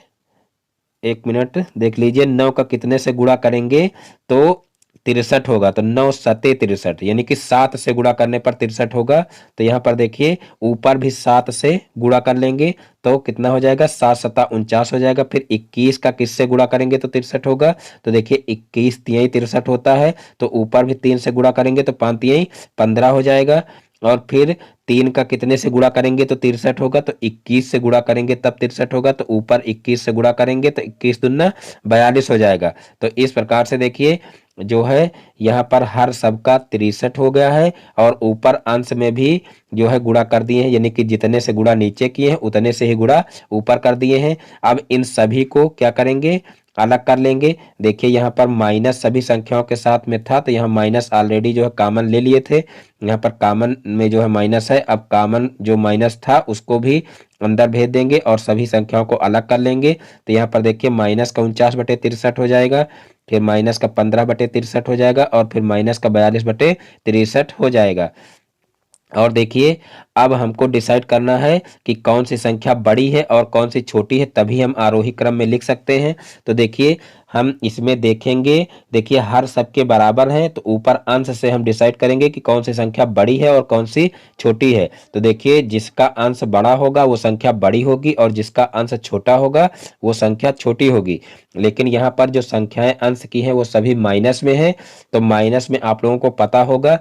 एक मिनट देख लीजिए, 9 का कितने से गुणा करेंगे तो 63 होगा, तो 9 सते 63, यानी कि 7 से गुणा करने पर 63 होगा। तो यहाँ पर देखिए ऊपर भी 7 से गुणा कर लेंगे तो कितना हो जाएगा, 7 सता 49 हो जाएगा। फिर 21 का किससे गुणा करेंगे तो 63 होगा, तो देखिए 21 तिहाई 63 होता है, तो ऊपर भी 3 से गुणा करेंगे तो 5 तिहाई 15 हो जाएगा। और फिर 3 का कितने से गुणा करेंगे तो 63 होगा, तो 21 से गुणा करेंगे तब 63 होगा, तो ऊपर 21 से गुणा करेंगे तो 21 दूना 42 हो जाएगा। तो इस प्रकार से देखिए जो है यहाँ पर हर सबका 63 हो गया है, और ऊपर अंश में भी जो है गुणा कर दिए हैं, यानी कि जितने से गुणा नीचे किए हैं उतने से ही गुणा ऊपर कर दिए हैं। अब इन सभी को क्या करेंगे, अलग कर लेंगे। देखिए यहाँ पर माइनस सभी संख्याओं के साथ में था, तो यहाँ माइनस ऑलरेडी जो है कॉमन ले लिए थे, यहाँ पर कॉमन में जो है माइनस है, अब कॉमन जो माइनस था उसको भी अंदर भेज देंगे और सभी संख्याओं को अलग कर लेंगे। तो यहाँ पर देखिए माइनस का 49/63 हो जाएगा, फिर माइनस का 15/63 हो जाएगा, और फिर माइनस का 42/63 हो जाएगा। और देखिए अब हमको डिसाइड करना है कि कौन सी संख्या बड़ी है और कौन सी छोटी है, तभी हम आरोही क्रम में लिख सकते हैं। तो देखिए हम इसमें देखेंगे, देखिए हर सबके बराबर हैं तो ऊपर अंश से हम डिसाइड करेंगे कि कौन सी संख्या बड़ी है और कौन सी छोटी है। तो देखिए जिसका अंश बड़ा होगा वो संख्या बड़ी होगी और जिसका अंश छोटा होगा वो संख्या छोटी होगी। लेकिन यहाँ पर जो संख्याएं अंश की हैं वो सभी माइनस में हैं। तो माइनस में आप लोगों को पता होगा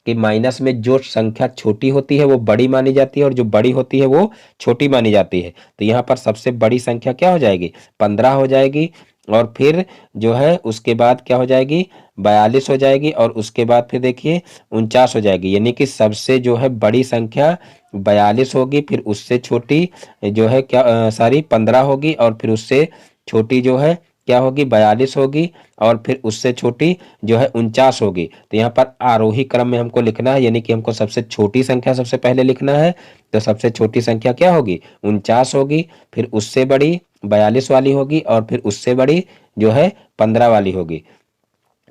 कि माइनस में जो संख्या छोटी होती है वो बड़ी मानी जाती है और जो बड़ी होती है वो छोटी मानी जाती है। तो यहाँ पर सबसे बड़ी संख्या क्या हो जाएगी, 15 हो जाएगी। और फिर जो है उसके बाद क्या हो जाएगी, 42 हो जाएगी। और उसके बाद फिर देखिए 49 हो जाएगी। यानी कि सबसे जो है बड़ी संख्या 42 होगी, फिर उससे छोटी जो है क्या सॉरी 15 होगी, और फिर उससे छोटी जो है क्या होगी, 42 होगी, और फिर उससे छोटी जो है 49 होगी। तो यहाँ पर आरोही क्रम में हमको लिखना है, यानी कि हमको सबसे छोटी संख्या सबसे पहले लिखना है। तो सबसे छोटी संख्या क्या होगी, 49 होगी, फिर उससे बड़ी 42 वाली होगी, और फिर उससे बड़ी जो है 15 वाली होगी।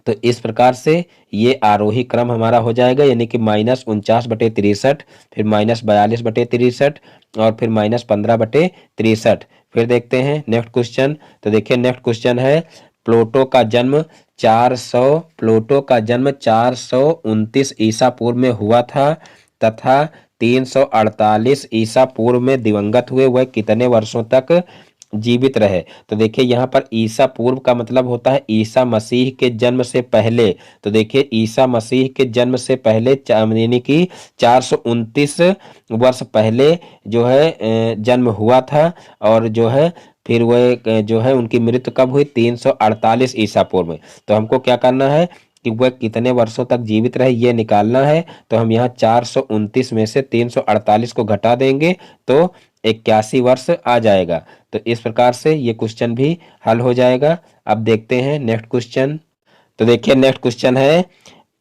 तो इस प्रकार से ये आरोही क्रम हमारा हो जाएगा, यानी कि -49/63, फिर -42/63, और फिर -15/63। फिर देखते हैं नेक्स्ट क्वेश्चन। तो देखिए नेक्स्ट क्वेश्चन है, प्लूटो का जन्म 429 ईसा पूर्व में हुआ था तथा 348 ईसा पूर्व में दिवंगत हुए। वह कितने वर्षों तक जीवित रहे। तो देखिए यहाँ पर ईसा पूर्व का मतलब होता है ईसा मसीह के जन्म से पहले। तो देखिए ईसा मसीह के जन्म से पहले यानी कि 429 वर्ष पहले जो है जन्म हुआ था। और जो है फिर वह जो है उनकी मृत्यु कब हुई, 348 ईसा पूर्व में। तो हमको क्या करना है कि वह कितने वर्षों तक जीवित रहे ये निकालना है। तो हम यहाँ 429 में से 348 को घटा देंगे तो 81 वर्ष आ जाएगा। तो इस प्रकार से ये क्वेश्चन भी हल हो जाएगा। अब देखते हैं नेक्स्ट क्वेश्चन। तो देखिए नेक्स्ट क्वेश्चन है,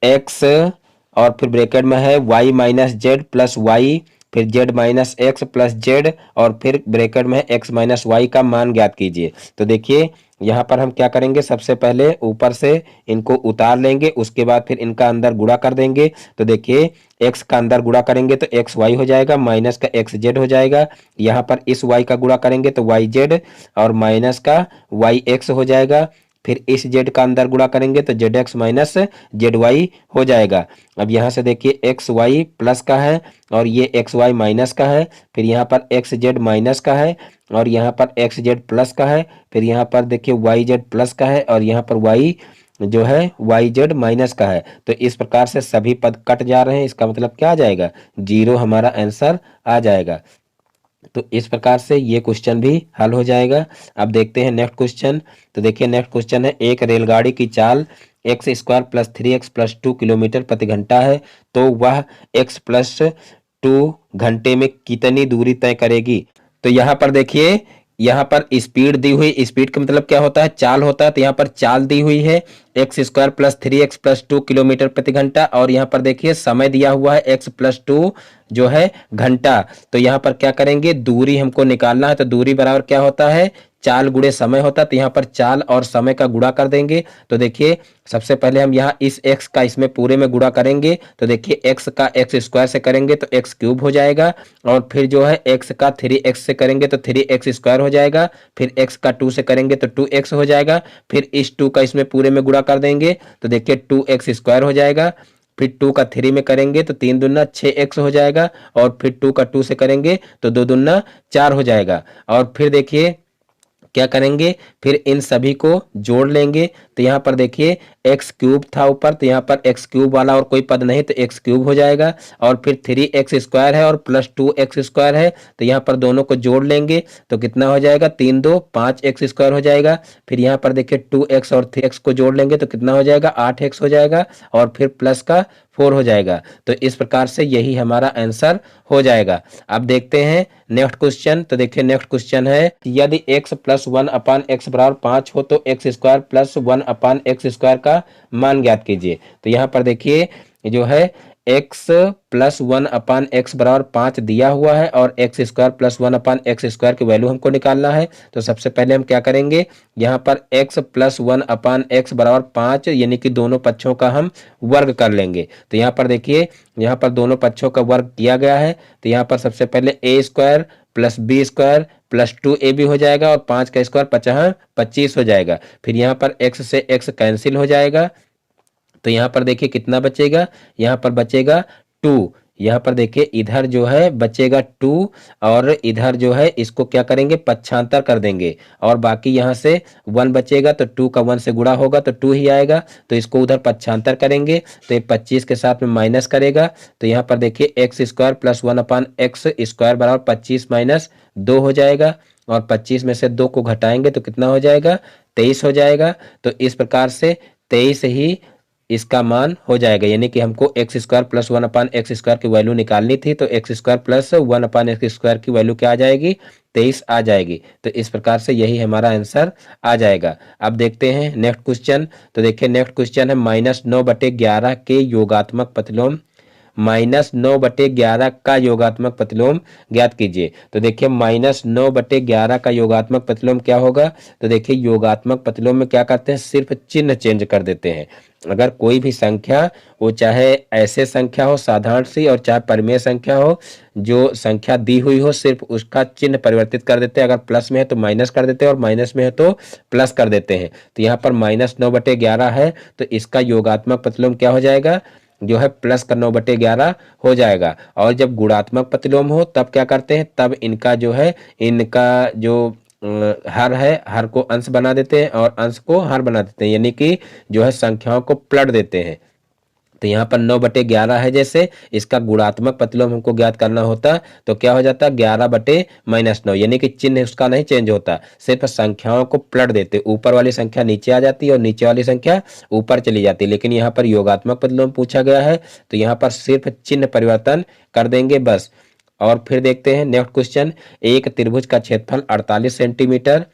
एक्स और फिर ब्रैकेट में है y minus Z plus Y, फिर z minus X plus Z, और फिर ब्रैकेट में है x माइनस वाई का मान ज्ञात कीजिए। तो देखिए यहाँ पर हम क्या करेंगे, सबसे पहले ऊपर से इनको उतार लेंगे, उसके बाद फिर इनका अंदर गुणा कर देंगे। तो देखिए x का अंदर गुणा करेंगे तो एक्स वाई हो जाएगा, माइनस का एक्स जेड हो जाएगा। यहाँ पर इस y का गुणा करेंगे तो वाई जेड, और माइनस का वाई एक्स हो जाएगा। फिर इस z का अंदर गुणा करेंगे तो Z X minus Z Y हो जाएगा। अब यहाँ से देखिए एक्स वाई प्लस का है और ये एक्स वाई माइनस का है, फिर यहाँ पर एक्स जेड माइनस का है और यहाँ पर एक्स जेड प्लस का है, फिर यहाँ पर देखिए वाई जेड प्लस का है और यहाँ पर वाई जो है वाई जेड माइनस का है। तो इस प्रकार से सभी पद कट जा रहे हैं, इसका मतलब क्या आ जाएगा, 0 हमारा आंसर आ जाएगा। तो इस प्रकार से ये क्वेश्चन भी हल हो जाएगा। अब देखते हैं नेक्स्ट क्वेश्चन। तो देखिए नेक्स्ट क्वेश्चन है, एक रेलगाड़ी की चाल x² + 3x + 2 किलोमीटर प्रति घंटा है, तो वह x + 2 घंटे में कितनी दूरी तय करेगी। तो यहाँ पर देखिए यहाँ पर स्पीड दी हुई, स्पीड का मतलब क्या होता है, चाल होता है। तो यहाँ पर चाल दी हुई है x² + 3x + 2 किलोमीटर प्रति घंटा, और यहाँ पर देखिए समय दिया हुआ है x + 2 जो है घंटा। तो यहाँ पर क्या करेंगे, दूरी हमको निकालना है। तो दूरी बराबर क्या होता है, चाल गुणे समय होता है। तो यहाँ पर चाल और समय का गुणा कर देंगे। तो देखिए सबसे पहले हम यहाँ इस x का इसमें पूरे में गुणा करेंगे। तो देखिए x का x² से करेंगे तो x³ हो जाएगा, और फिर जो है x का 3x से करेंगे तो 3x² हो जाएगा, फिर x का 2 से करेंगे तो 2x हो जाएगा, फिर इस 2 का इसमें पूरे में गुणा कर देंगे तो देखिए 2x² हो जाएगा, फिर 2 का 3 में करेंगे तो 3 दूना 6x हो जाएगा, और फिर 2 का 2 से करेंगे तो 2 दूना 4 हो जाएगा। और फिर देखिए क्या करेंगे, फिर इन सभी को जोड़ लेंगे। तो यहाँ पर देखिए x³ था ऊपर, तो यहाँ पर x³ वाला और कोई पद नहीं तो x³ हो जाएगा, और फिर 3x² है और प्लस 2x² है। तो यहाँ पर दोनों को जोड़ लेंगे तो कितना हो जाएगा, 3 2 5x² हो जाएगा। फिर यहाँ पर देखिए 2x और 3x को जोड़ लेंगे तो कितना हो जाएगा, 8x हो जाएगा, और फिर प्लस का 4 हो जाएगा। तो इस प्रकार से यही हमारा आंसर हो जाएगा। अब देखते हैं नेक्स्ट क्वेश्चन। तो देखिए नेक्स्ट क्वेश्चन है, यदि x + 1/x = 5 हो तो x² + 1/x² का मान ज्ञात कीजिए। तो यहाँ पर देखिए जो है एक्स प्लस 1/x बराबर 5 दिया हुआ है और x square plus 1/x square की वैल्यू हमको निकालना है। तो सबसे पहले हम क्या करेंगे, यहाँ पर x प्लस 1/x बराबर 5 यानी कि दोनों पक्षों का हम वर्ग कर लेंगे। तो यहाँ पर देखिए, यहाँ पर दोनों पक्षों का वर्ग किया गया है। तो यहाँ पर सबसे पहले a square plus B square plus 2ab हो जाएगा और 5 का स्क्वायर 25 हो जाएगा। फिर यहाँ पर x से x कैंसिल हो जाएगा। तो यहाँ पर देखिए कितना बचेगा, यहाँ पर बचेगा 2। यहाँ पर देखिए इधर जो है बचेगा 2 और इधर जो है इसको क्या करेंगे, पक्षांतर कर देंगे और बाकी यहाँ से 1 बचेगा। तो 2 का 1 से गुणा होगा तो 2 ही आएगा। तो इसको उधर पक्षांतर करेंगे तो ये 25 के साथ में माइनस करेगा। तो यहाँ पर देखिए X square plus 1/x square बराबर 25 माइनस 2 हो जाएगा और 25 में से 2 को घटाएंगे तो कितना हो जाएगा, 23 हो जाएगा। तो इस प्रकार से 23 ही इसका मान हो जाएगा, यानी कि हमको x square plus 1/x square की वैल्यू निकालनी थी। तो x square plus 1/x square की वैल्यू क्या आ जाएगी, 23 आ जाएगी। तो इस प्रकार से यही हमारा आंसर आ जाएगा। अब देखते हैं नेक्स्ट क्वेश्चन। तो देखिए नेक्स्ट क्वेश्चन है -9/11 के योगात्मक प्रतिलोम, -9/11 का योगात्मक प्रतिलोम ज्ञात कीजिए। तो देखिए -9/11 का योगात्मक प्रतिलोम क्या होगा। तो देखिए योगात्मक प्रतिलोम में क्या करते हैं, सिर्फ चिन्ह चेंज कर देते हैं। अगर कोई भी संख्या, वो चाहे ऐसे संख्या हो साधारण सी और चाहे परिमेय संख्या हो, जो संख्या दी हुई हो सिर्फ उसका चिन्ह परिवर्तित कर देते हैं। अगर प्लस में है तो माइनस कर देते हैं और माइनस में है तो प्लस कर देते हैं। तो यहाँ पर -9/11 है तो इसका योगात्मक प्रतिलोम क्या हो जाएगा, जो है प्लस का 9/11 हो जाएगा। और जब गुणात्मक प्रतिलोम हो तब क्या करते हैं, तब इनका जो है, इनका जो हर है, हर को अंश बना देते हैं और अंश को हर बना देते हैं, यानी कि जो है संख्याओं को पलट देते हैं। तो यहाँ पर 9/11 है, जैसे इसका गुणात्मक प्रतिलोम हमको ज्ञात करना होता तो क्या हो जाता, 11/-9, यानी कि चिन्ह उसका नहीं चेंज होता, सिर्फ संख्याओं को पलट देते, ऊपर वाली संख्या नीचे आ जाती है और नीचे वाली संख्या ऊपर चली जाती है। लेकिन यहाँ पर योगात्मक प्रतिलोम पूछा गया है तो यहाँ पर सिर्फ चिन्ह परिवर्तन कर देंगे बस। और फिर देखते हैं नेक्स्ट क्वेश्चन। एक त्रिभुज का क्षेत्रफल 48 सेंटीमीटर,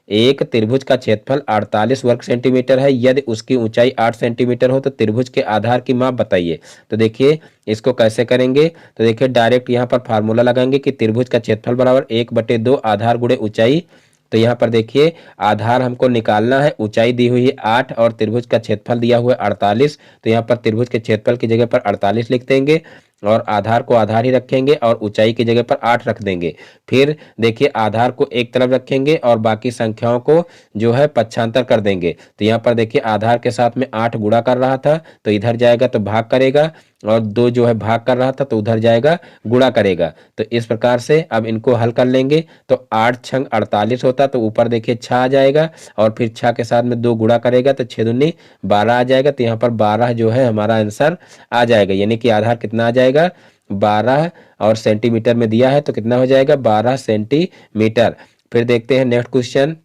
एक त्रिभुज का क्षेत्रफल 48 वर्ग सेंटीमीटर है। यदि उसकी ऊंचाई 8 सेंटीमीटर हो तो त्रिभुज के आधार की माप बताइए। तो देखिए इसको कैसे करेंगे, तो देखिए डायरेक्ट यहाँ पर फार्मूला लगाएंगे कि त्रिभुज का क्षेत्रफल बराबर 1/2 आधार गुणे ऊंचाई। तो यहाँ पर देखिए आधार हमको निकालना है, ऊंचाई दी हुई है 8 और त्रिभुज का क्षेत्रफल दिया हुआ है 48। तो यहाँ पर त्रिभुज के क्षेत्रफल की जगह पर 48 लिख देंगे और आधार को आधार ही रखेंगे और ऊंचाई की जगह पर 8 रख देंगे। फिर देखिए आधार को एक तरफ रखेंगे और बाकी संख्याओं को जो है पक्षांतर कर देंगे। तो यहाँ पर देखिए आधार के साथ में 8 गुणा कर रहा था तो इधर जाएगा तो भाग करेगा, और 2 जो है भाग कर रहा था तो उधर जाएगा गुणा करेगा। तो इस प्रकार से अब इनको हल कर लेंगे तो 8 छंग 48 होता, तो ऊपर देखिए 6 आ जाएगा और फिर 6 के साथ में 2 गुणा करेगा तो 6 दूनी 12 आ जाएगा। तो यहाँ पर 12 जो है हमारा आंसर आ जाएगा, यानी कि आधार कितना आ जाएगा, 12, और सेंटीमीटर में दिया है तो कितना हो जाएगा, 12 सेंटीमीटर। फिर देखते हैं नेक्स्ट क्वेश्चन।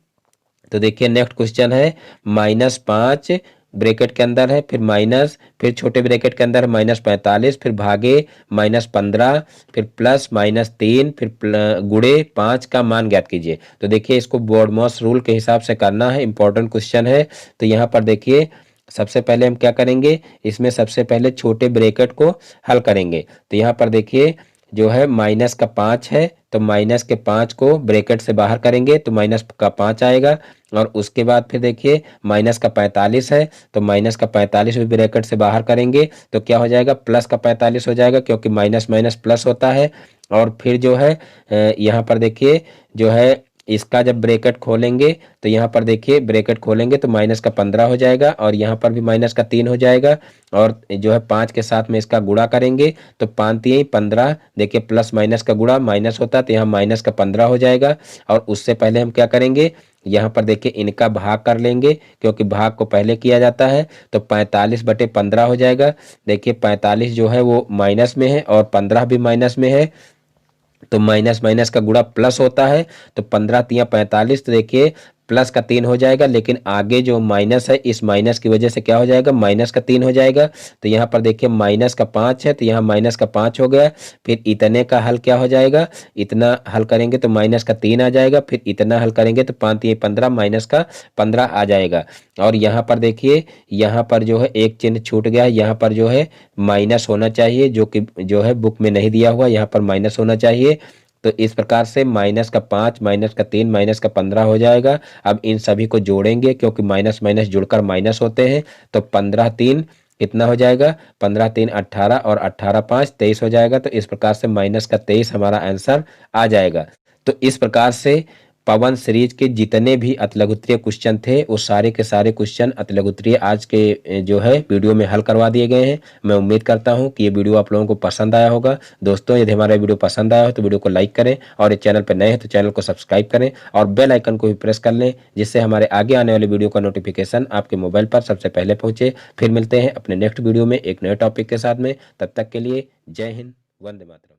तो देखिए नेक्स्ट क्वेश्चन है -5 ब्रैकेट के अंदर है, फिर माइनस, फिर छोटे ब्रैकेट के अंदर है -45, फिर भागे -15, फिर प्लस -3, फिर गुणे 5 का मान ज्ञात कीजिए। तो देखिए इसको बोर्डमॉस रूल के हिसाब से करना है, इंपॉर्टेंट क्वेश्चन है। तो यहाँ पर देखिए सबसे पहले हम क्या करेंगे, इसमें सबसे पहले छोटे ब्रैकेट को हल करेंगे। तो यहाँ पर देखिए जो है माइनस का 5 है तो माइनस के 5 को ब्रैकेट से बाहर करेंगे तो माइनस का 5 आएगा। और उसके बाद फिर देखिए माइनस का 45 है तो माइनस का 45 भी ब्रैकेट से बाहर करेंगे तो क्या हो जाएगा, प्लस का 45 हो जाएगा, क्योंकि माइनस माइनस प्लस होता है। और फिर जो है यहाँ पर देखिए जो है इसका जब ब्रैकेट खोलेंगे तो यहाँ पर देखिए ब्रैकेट खोलेंगे तो माइनस का 15 हो जाएगा और यहाँ पर भी माइनस का 3 हो जाएगा। और जो है 5 के साथ में इसका गुणा करेंगे तो 5 3 15, देखिए प्लस माइनस का गुणा माइनस होता है तो यहाँ माइनस का 15 हो जाएगा। और उससे पहले हम क्या करेंगे, यहाँ पर देखिए इनका भाग कर लेंगे, क्योंकि भाग को पहले किया जाता है। तो 45/15 हो जाएगा। देखिए 45 जो है वो माइनस में है और 15 भी माइनस में है, तो माइनस माइनस का गुणा प्लस होता है। तो 15 × 45, तो देखिए प्लस का 3 हो जाएगा, लेकिन आगे जो माइनस है इस माइनस की वजह से क्या हो जाएगा, माइनस का 3 हो जाएगा। तो यहाँ पर देखिए माइनस का 5 है तो यहाँ माइनस का 5 हो गया। फिर इतने का हल क्या हो जाएगा, इतना हल करेंगे तो माइनस का 3 आ जाएगा। फिर इतना हल करेंगे तो 5 ये 15 माइनस का 15 आ जाएगा। और यहाँ पर देखिए यहाँ पर जो है एक चिन्ह छूट गया है, यहाँ पर जो है माइनस होना चाहिए, जो कि जो है बुक में नहीं दिया हुआ, यहाँ पर माइनस होना चाहिए। तो इस प्रकार से माइनस का 5 माइनस का 3 माइनस का 15 हो जाएगा। अब इन सभी को जोड़ेंगे क्योंकि माइनस माइनस जुड़कर माइनस होते हैं। तो 15 3 कितना हो जाएगा, 15 3 18 और 18 5 23 हो जाएगा। तो इस प्रकार से माइनस का 23 हमारा आंसर आ जाएगा। तो इस प्रकार से पवन सीरीज के जितने भी अतिलघुत्तरीय क्वेश्चन थे वो सारे के सारे क्वेश्चन अतिलघुत्तरीय आज के जो है वीडियो में हल करवा दिए गए हैं। मैं उम्मीद करता हूं कि ये वीडियो आप लोगों को पसंद आया होगा। दोस्तों यदि हमारा वीडियो पसंद आया हो तो वीडियो को लाइक करें, और इस चैनल पर नए हैं तो चैनल को सब्सक्राइब करें और बेल आइकन को भी प्रेस कर लें, जिससे हमारे आगे आने वाले वीडियो का नोटिफिकेशन आपके मोबाइल पर सबसे पहले पहुंचे। फिर मिलते हैं अपने नेक्स्ट वीडियो में एक नए टॉपिक के साथ में। तब तक के लिए जय हिंद, वंदे मातरम।